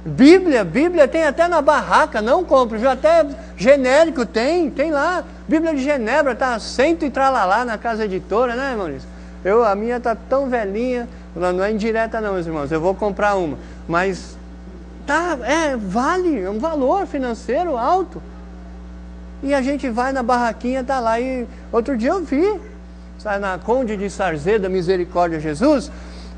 Bíblia tem até na barraca, não compro, viu? Até genérico tem lá. Bíblia de Genebra, tá cento e tralalá na casa editora, né, Maurício? A minha tá tão velhinha, não é indireta não, meus irmãos, eu vou comprar uma. Mas, vale, é um valor financeiro alto. E a gente vai na barraquinha, tá lá, e outro dia eu vi, sabe, na Conde de Sarzeda, Misericórdia Jesus,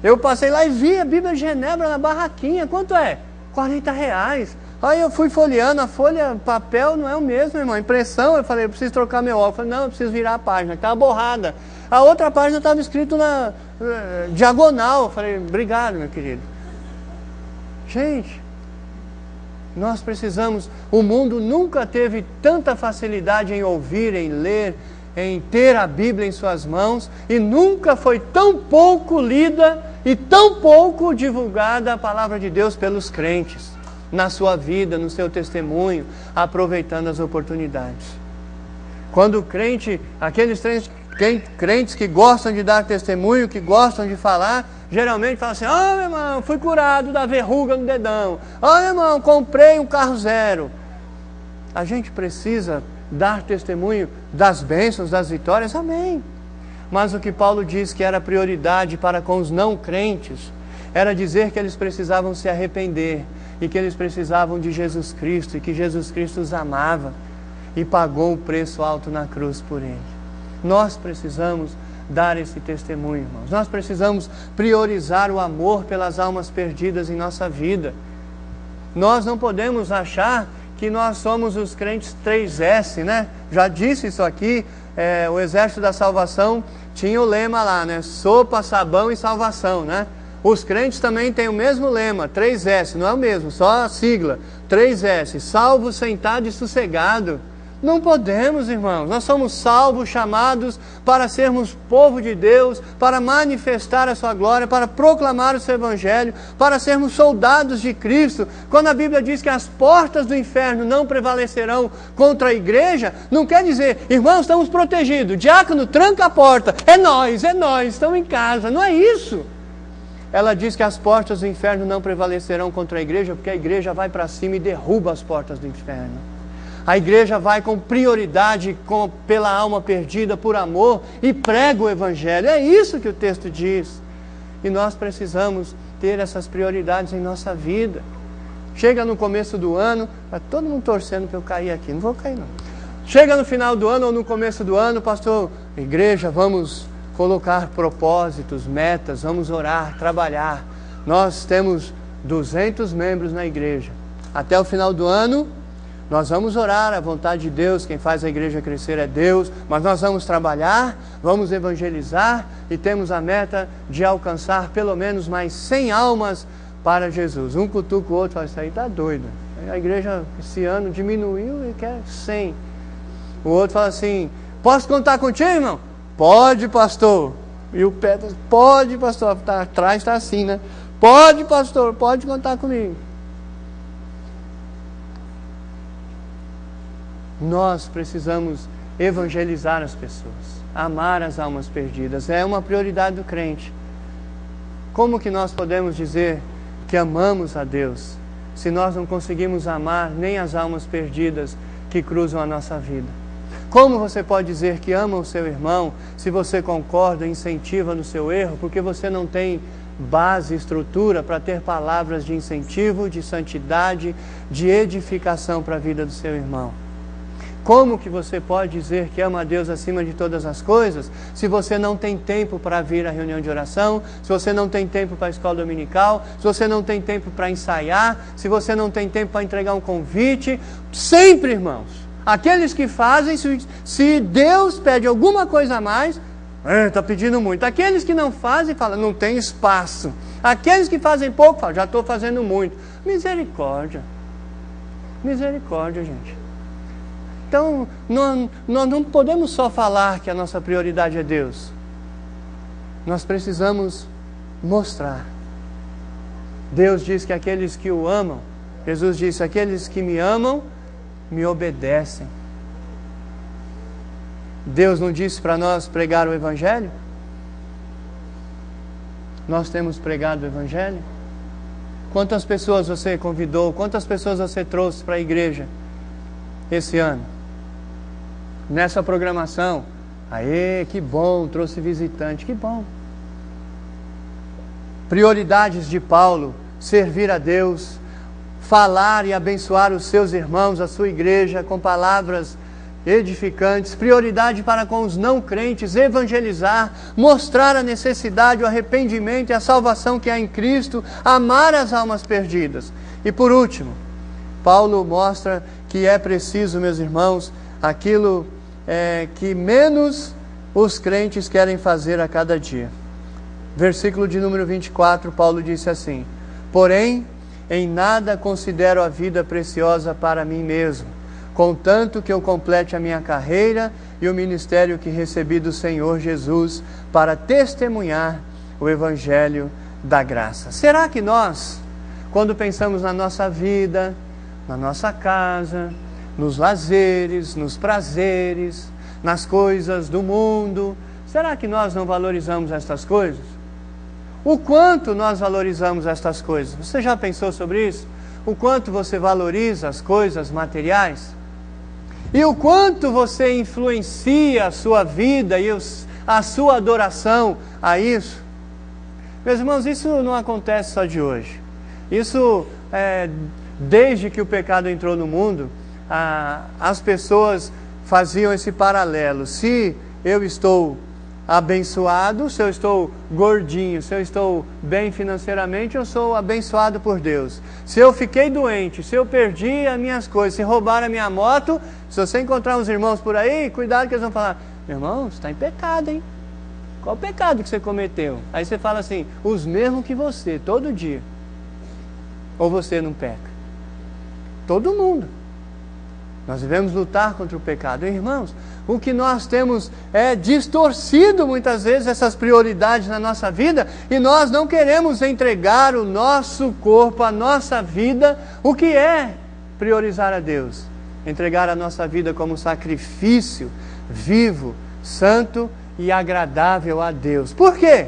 eu passei lá e vi a Bíblia de Genebra na barraquinha, quanto é? R$40. Aí eu fui folheando, a folha, papel não é o mesmo, irmão. Impressão, eu falei, eu preciso trocar meu óculos. Eu falei, não, eu preciso virar a página, que estava borrada. A outra página estava escrito na diagonal. Eu falei, obrigado, meu querido. Gente, nós precisamos, o mundo nunca teve tanta facilidade em ouvir, em ler, em ter a Bíblia em suas mãos, e nunca foi tão pouco lida e tão pouco divulgada a palavra de Deus pelos crentes, na sua vida, no seu testemunho, aproveitando as oportunidades. Quando o crente, aqueles crentes que gostam de dar testemunho, que gostam de falar, geralmente falam assim, meu irmão, fui curado da verruga no dedão, meu irmão, comprei um carro zero. A gente precisa dar testemunho das bênçãos, das vitórias, amém. Mas o que Paulo diz que era prioridade para com os não crentes, era dizer que eles precisavam se arrepender, e que eles precisavam de Jesus Cristo, e que Jesus Cristo os amava, e pagou o preço alto na cruz por ele. Nós precisamos dar esse testemunho, irmãos. Nós precisamos priorizar o amor pelas almas perdidas em nossa vida. Nós não podemos achar que nós somos os crentes 3S, né? Já disse isso aqui, o Exército da Salvação tinha o lema lá, né? Sopa, sabão e salvação, né? Os crentes também têm o mesmo lema, 3S, não é o mesmo, só a sigla, 3S, salvo, sentado e sossegado. Não podemos, irmãos, nós somos salvos, chamados para sermos povo de Deus, para manifestar a sua glória, para proclamar o seu Evangelho, para sermos soldados de Cristo. Quando a Bíblia diz que as portas do inferno não prevalecerão contra a igreja, não quer dizer, irmãos, estamos protegidos, diácono, tranca a porta, é nós, estamos em casa, não é isso. Ela diz que as portas do inferno não prevalecerão contra a igreja, porque a igreja vai para cima e derruba as portas do inferno. A igreja vai com prioridade pela alma perdida, por amor, e prega o Evangelho. É isso que o texto diz. E nós precisamos ter essas prioridades em nossa vida. Chega no começo do ano, está todo mundo torcendo para eu cair aqui. Não vou cair não. Chega no final do ano ou no começo do ano, pastor, igreja, vamos colocar propósitos, metas, vamos orar, trabalhar. Nós temos 200 membros na igreja. Até o final do ano, nós vamos orar, a vontade de Deus, quem faz a igreja crescer é Deus, mas nós vamos trabalhar, vamos evangelizar e temos a meta de alcançar pelo menos mais 100 almas para Jesus. Um cutuca o outro e fala, isso aí está doido. A igreja esse ano diminuiu e quer 100. O outro fala assim, posso contar contigo, irmão? Pode, pastor. E o pé, pode, pastor. Tá, atrás está assim, né? Pode, pastor, pode contar comigo. nós precisamos evangelizar as pessoas, amar as almas perdidas. É uma prioridade do crente. Como que nós podemos dizer que amamos a Deus se nós não conseguimos amar nem as almas perdidas que cruzam a nossa vida? Como você pode dizer que ama o seu irmão se você concorda, incentiva no seu erro, porque você não tem base, estrutura para ter palavras de incentivo, de santidade, de edificação para a vida do seu irmão? Como que você pode dizer que ama a Deus acima de todas as coisas se você não tem tempo para vir à reunião de oração, se você não tem tempo para a escola dominical, se você não tem tempo para ensaiar, se você não tem tempo para entregar um convite? Sempre, irmãos, aqueles que fazem, se Deus pede alguma coisa a mais, está pedindo muito. Aqueles que não fazem, falam, não tem espaço. Aqueles que fazem pouco, falam, já estou fazendo muito. Misericórdia. Misericórdia, gente. Então, nós não podemos só falar que a nossa prioridade é Deus. Nós precisamos mostrar. Deus diz que aqueles que o amam, Jesus disse, aqueles que me amam, me obedecem. Deus não disse para nós pregar o Evangelho? Nós temos pregado o Evangelho? Quantas pessoas você convidou? Quantas pessoas você trouxe para a igreja esse ano? Nessa programação, aê, que bom, trouxe visitante, que bom. Prioridades de Paulo, servir a Deus, falar e abençoar os seus irmãos, a sua igreja, com palavras edificantes. Prioridade para com os não crentes, evangelizar, mostrar a necessidade, o arrependimento e a salvação que há em Cristo, amar as almas perdidas. E por último, Paulo mostra que é preciso, meus irmãos, aquilo que menos os crentes querem fazer a cada dia. Versículo de número 24, Paulo disse assim: porém, em nada considero a vida preciosa para mim mesmo, contanto que eu complete a minha carreira e o ministério que recebi do Senhor Jesus para testemunhar o Evangelho da graça. Será que nós, quando pensamos na nossa vida, na nossa casa, nos lazeres, nos prazeres, nas coisas do mundo, será que nós não valorizamos estas coisas? O quanto nós valorizamos estas coisas? Você já pensou sobre isso? O quanto você valoriza as coisas materiais? E o quanto você influencia a sua vida e a sua adoração a isso? Meus irmãos, isso não acontece só de hoje. Isso, desde que o pecado entrou no mundo, as pessoas faziam esse paralelo. Se eu estou abençoado, se eu estou gordinho, se eu estou bem financeiramente, eu sou abençoado por Deus. Se eu fiquei doente, se eu perdi as minhas coisas, se roubaram a minha moto, se você encontrar uns irmãos por aí, cuidado que eles vão falar: meu irmão, você está em pecado, hein? Qual o pecado que você cometeu? Aí você fala assim: os mesmos que você, todo dia. Ou você não peca? Todo mundo. Nós devemos lutar contra o pecado. Irmãos, o que nós temos é distorcido muitas vezes essas prioridades na nossa vida, e nós não queremos entregar o nosso corpo, a nossa vida. O que é priorizar a Deus? Entregar a nossa vida como sacrifício vivo, santo e agradável a Deus. Por quê?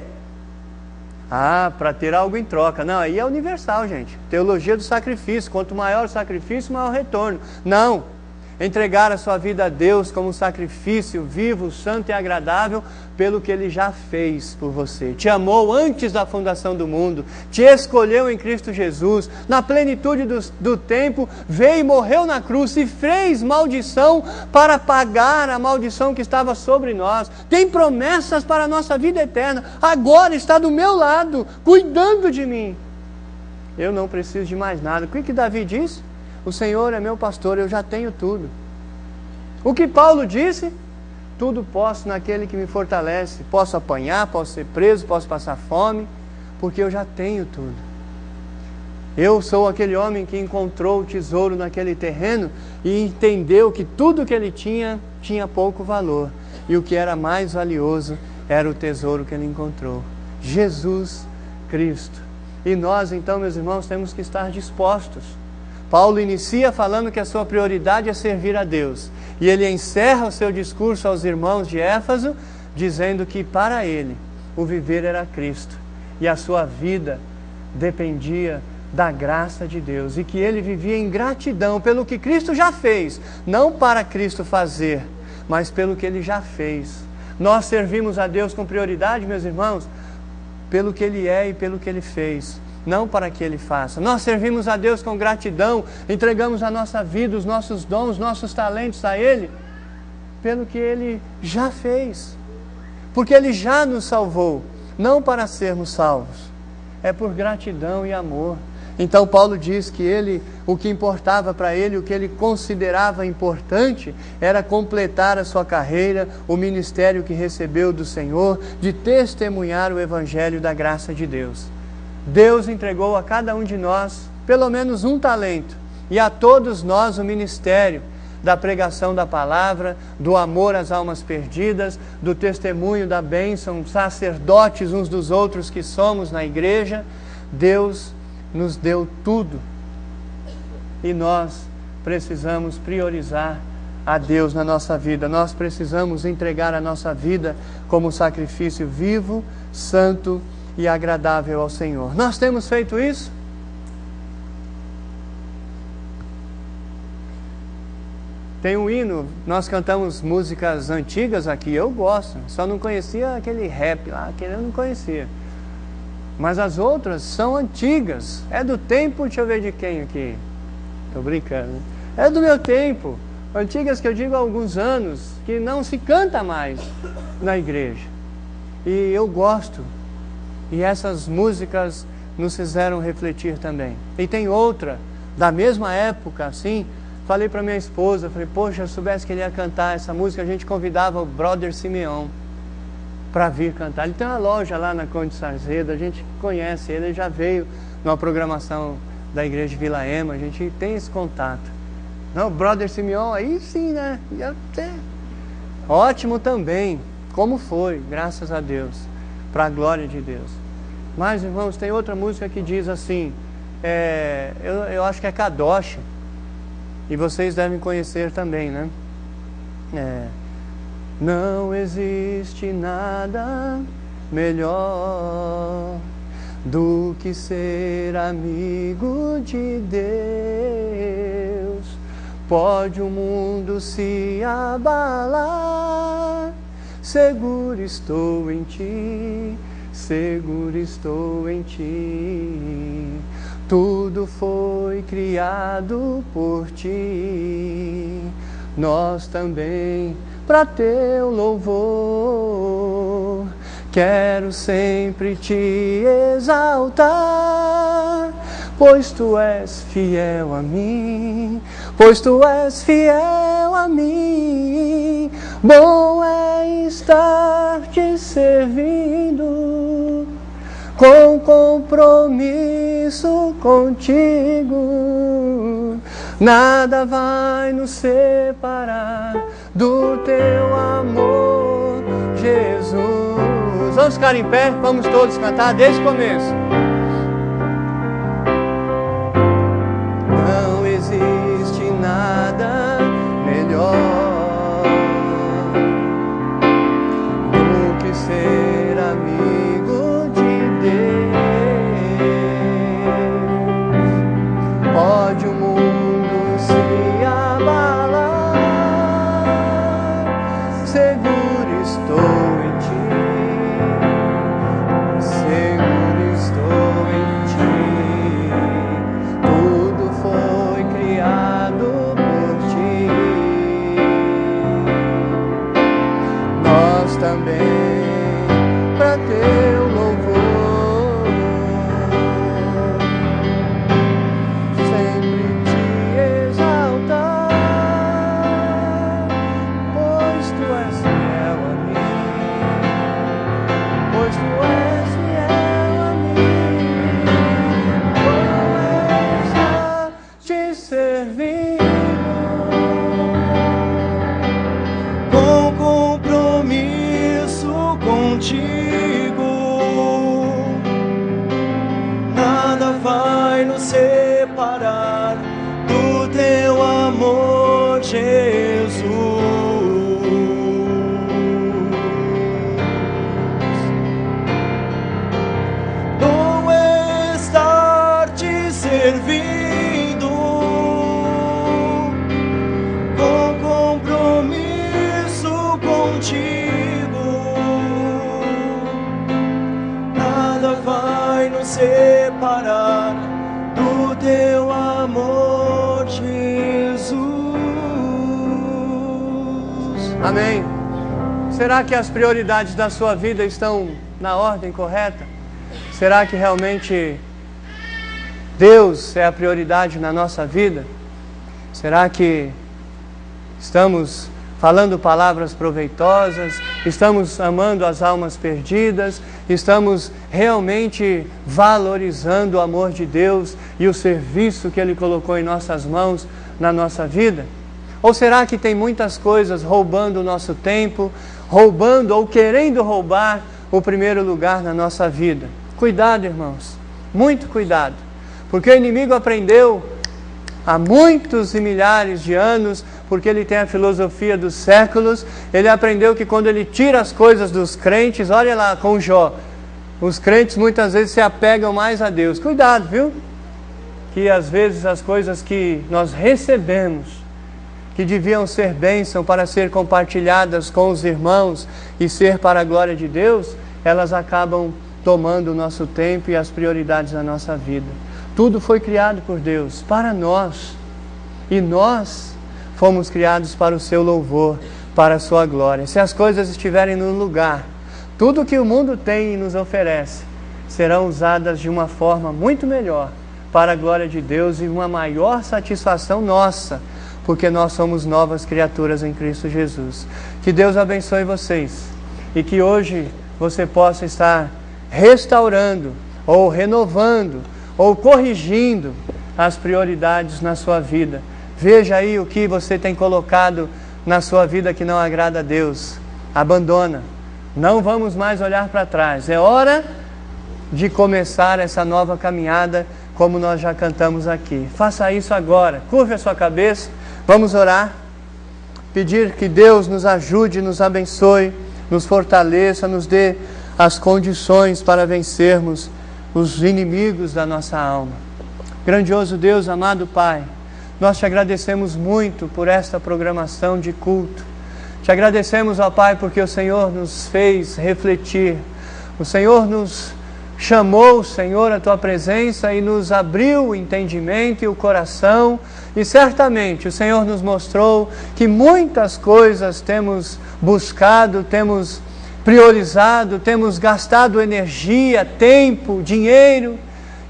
Para ter algo em troca. Não, aí é universal, gente. Teologia do sacrifício. Quanto maior o sacrifício, maior o retorno. Não. Entregar a sua vida a Deus como um sacrifício vivo, santo e agradável pelo que Ele já fez por você. Te amou antes da fundação do mundo, te escolheu em Cristo Jesus, na plenitude do tempo, veio e morreu na cruz, e fez maldição para pagar a maldição que estava sobre nós. Tem promessas para a nossa vida eterna. Agora está do meu lado, cuidando de mim. Eu não preciso de mais nada. O que Davi disse? O Senhor é meu pastor, eu já tenho tudo. O que Paulo disse? Tudo posso naquele que me fortalece. Posso apanhar, posso ser preso, posso passar fome, porque eu já tenho tudo. Eu sou aquele homem que encontrou o tesouro naquele terreno e entendeu que tudo que ele tinha pouco valor. E o que era mais valioso era o tesouro que ele encontrou: Jesus Cristo. E nós então, meus irmãos, temos que estar dispostos Paulo inicia falando que a sua prioridade é servir a Deus. E ele encerra o seu discurso aos irmãos de Éfeso, dizendo que para ele o viver era Cristo. E a sua vida dependia da graça de Deus. E que ele vivia em gratidão pelo que Cristo já fez. Não para Cristo fazer, mas pelo que ele já fez. Nós servimos a Deus com prioridade, meus irmãos, pelo que ele é e pelo que ele fez, não para que ele faça. Nós servimos a Deus com gratidão, entregamos a nossa vida, os nossos dons, nossos talentos a ele, pelo que ele já fez. Porque ele já nos salvou, não para sermos salvos. É por gratidão e amor. Então Paulo diz que o que importava para ele, o que ele considerava importante, era completar a sua carreira, o ministério que recebeu do Senhor, de testemunhar o Evangelho da graça de Deus. Deus entregou a cada um de nós pelo menos um talento, e a todos nós o ministério da pregação da palavra, do amor às almas perdidas, do testemunho da bênção, sacerdotes uns dos outros que somos na igreja. Deus nos deu tudo e nós precisamos priorizar a Deus na nossa vida. Nós precisamos entregar a nossa vida como sacrifício vivo, santo e agradável ao Senhor. Nós temos feito isso? Tem um hino, nós cantamos músicas antigas aqui, eu gosto, só não conhecia aquele rap lá, aquele eu não conhecia. Mas as outras são antigas. É do tempo, deixa eu ver de quem aqui. Estou brincando. É do meu tempo. Antigas que eu digo há alguns anos, que não se canta mais na igreja. E eu gosto. E essas músicas nos fizeram refletir também. E tem outra, da mesma época, assim. Falei para minha esposa, falei, poxa, se eu soubesse que ele ia cantar essa música, a gente convidava o Brother Simeão para vir cantar. Ele tem uma loja lá na Conde de Sarzedo, a gente conhece ele já veio numa programação da igreja de Vila Ema, a gente tem esse contato. Não, o Brother Simeão, aí sim, né? Ótimo também, como foi, graças a Deus, para a glória de Deus. Mas, irmãos, tem outra música que diz assim, eu acho que é Kadosh, e vocês devem conhecer também, né? Não existe nada melhor do que ser amigo de Deus. Pode o mundo se abalar, seguro estou em ti, seguro estou em ti. Tudo foi criado por ti, nós também para teu louvor. Quero sempre te exaltar, pois tu és fiel a mim, pois tu és fiel a mim. Bom é estar te servindo, com compromisso contigo. Nada vai nos separar do teu amor, Jesus. Vamos ficar em pé, vamos todos cantar desde o começo. Não existe nada melhor do que ser amigo de Deus. Pode o mundo se abalar, seguro estou em ti, seguro estou Bom estar te servindo com compromisso contigo. Nada vai nos separar do teu amor, Jesus. Amém. Será que as prioridades da sua vida estão na ordem correta? Será que realmente Deus é a prioridade na nossa vida? Será que estamos falando palavras proveitosas? Estamos amando as almas perdidas? Estamos realmente valorizando o amor de Deus e o serviço que Ele colocou em nossas mãos na nossa vida? Ou será que tem muitas coisas roubando o nosso tempo, roubando ou querendo roubar o primeiro lugar na nossa vida? Cuidado, irmãos, muito cuidado, porque o inimigo aprendeu há muitos e milhares de anos, porque ele tem a filosofia dos séculos. Ele aprendeu que quando ele tira as coisas dos crentes, olha lá com Jó, os crentes muitas vezes se apegam mais a Deus. Cuidado, viu? Que às vezes as coisas que nós recebemos, que deviam ser bênção para ser compartilhadas com os irmãos e ser para a glória de Deus, elas acabam tomando o nosso tempo e as prioridades da nossa vida. Tudo foi criado por Deus para nós, e nós fomos criados para o seu louvor, para a sua glória. Se as coisas estiverem no lugar, tudo que o mundo tem e nos oferece serão usadas de uma forma muito melhor para a glória de Deus e uma maior satisfação nossa, porque nós somos novas criaturas em Cristo Jesus. Que Deus abençoe vocês e que hoje você possa estar restaurando ou renovando ou corrigindo as prioridades na sua vida. Veja aí o que você tem colocado na sua vida que não agrada a Deus. Abandona. Não vamos mais olhar para trás. É hora de começar essa nova caminhada, como nós já cantamos aqui. Faça isso agora. Curve a sua cabeça. Vamos orar. Pedir que Deus nos ajude, nos abençoe, nos fortaleça, nos dê as condições para vencermos os inimigos da nossa alma. Grandioso Deus, amado Pai, nós te agradecemos muito por esta programação de culto. Te agradecemos, ó Pai, porque o Senhor nos fez refletir. O Senhor nos chamou, Senhor, a Tua presença e nos abriu o entendimento e o coração. E certamente o Senhor nos mostrou que muitas coisas temos buscado, temos priorizado, temos gastado energia, tempo, dinheiro,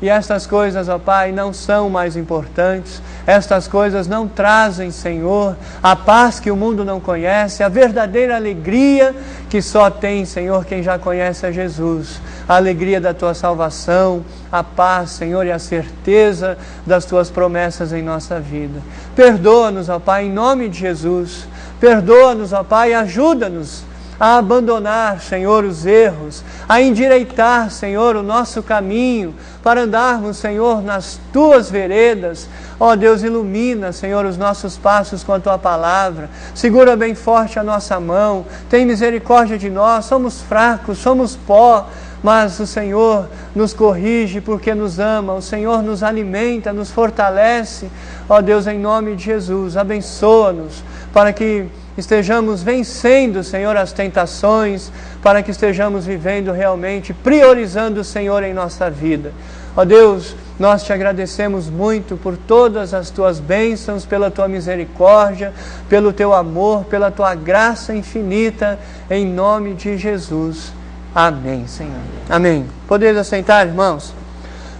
e estas coisas, ó Pai, não são mais importantes. Estas coisas não trazem, Senhor, a paz que o mundo não conhece, a verdadeira alegria que só tem, Senhor, quem já conhece a Jesus. A alegria da Tua salvação, a paz, Senhor, e a certeza das Tuas promessas em nossa vida. Perdoa-nos, ó Pai, em nome de Jesus. Perdoa-nos, ó Pai, e ajuda-nos a abandonar, Senhor, os erros, a endireitar, Senhor, o nosso caminho, para andarmos, Senhor, nas Tuas veredas. Ó Deus, ilumina, Senhor, os nossos passos com a Tua palavra. Segura bem forte a nossa mão. Tem misericórdia de nós. Somos fracos, somos pó, mas o Senhor nos corrige porque nos ama. O Senhor nos alimenta, nos fortalece. Ó Deus, em nome de Jesus, abençoa-nos para que estejamos vencendo, Senhor, as tentações, para que estejamos vivendo realmente, priorizando o Senhor em nossa vida. Ó Deus, nós te agradecemos muito por todas as Tuas bênçãos, pela Tua misericórdia, pelo Teu amor, pela Tua graça infinita, em nome de Jesus. Amém, Senhor. Amém. Podeis assentar, irmãos?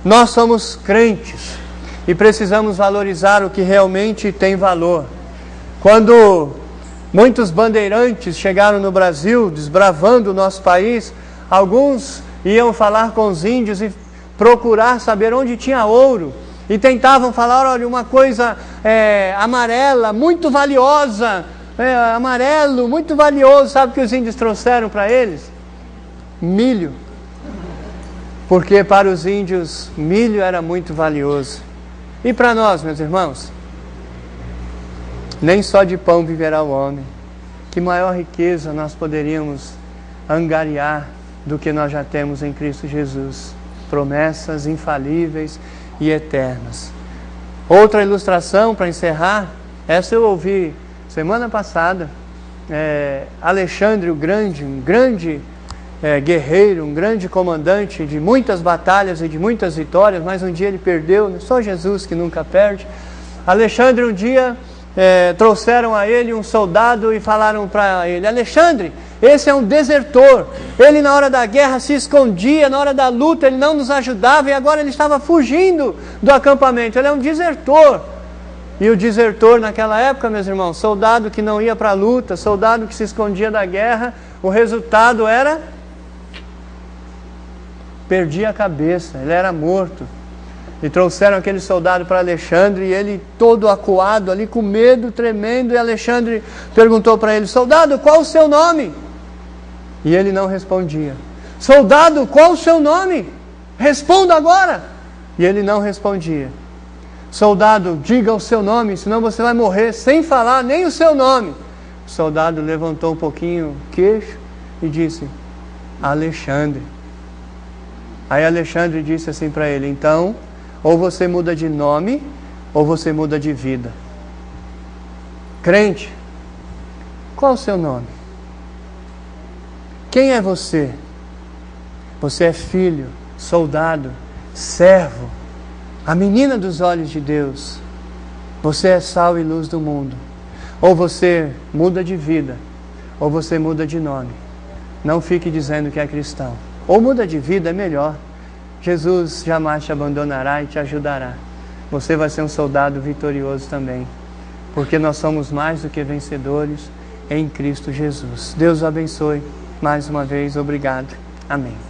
Nós somos crentes e precisamos valorizar o que realmente tem valor. Quando muitos bandeirantes chegaram no Brasil, desbravando o nosso país, alguns iam falar com os índios e procurar saber onde tinha ouro. E tentavam falar, olha, uma coisa amarela, muito valiosa, amarelo, muito valioso. Sabe o que os índios trouxeram para eles? Milho. Porque para os índios, milho era muito valioso. E para nós, meus irmãos? Nem só de pão viverá o homem. Que maior riqueza nós poderíamos angariar do que nós já temos em Cristo Jesus. Promessas infalíveis e eternas. Outra ilustração para encerrar, essa eu ouvi semana passada. Alexandre o Grande, um grande guerreiro, um grande comandante de muitas batalhas e de muitas vitórias, mas um dia ele perdeu, só Jesus que nunca perde. Alexandre, um dia trouxeram a ele um soldado e falaram para ele: Alexandre, esse é um desertor, ele na hora da guerra se escondia, na hora da luta ele não nos ajudava e agora ele estava fugindo do acampamento, ele é um desertor. E o desertor naquela época, meus irmãos, soldado que não ia para a luta, soldado que se escondia da guerra, o resultado era: perdia a cabeça, ele era morto. E trouxeram aquele soldado para Alexandre, e ele todo acuado ali, com medo, tremendo, e Alexandre perguntou para ele: soldado, qual o seu nome? E ele não respondia. Soldado, qual o seu nome? Responda agora! E ele não respondia. Soldado, diga o seu nome, senão você vai morrer sem falar nem o seu nome. O soldado levantou um pouquinho o queixo e disse: Alexandre. Aí Alexandre disse assim para ele: então, ou você muda de nome, ou você muda de vida. Crente, qual o seu nome? Quem é você? Você é filho, soldado, servo, a menina dos olhos de Deus. Você é sal e luz do mundo. Ou você muda de vida, ou você muda de nome. Não fique dizendo que é cristão. Ou muda de vida, é melhor. Jesus jamais te abandonará e te ajudará. Você vai ser um soldado vitorioso também, porque nós somos mais do que vencedores em Cristo Jesus. Deus o abençoe. Mais uma vez, obrigado. Amém.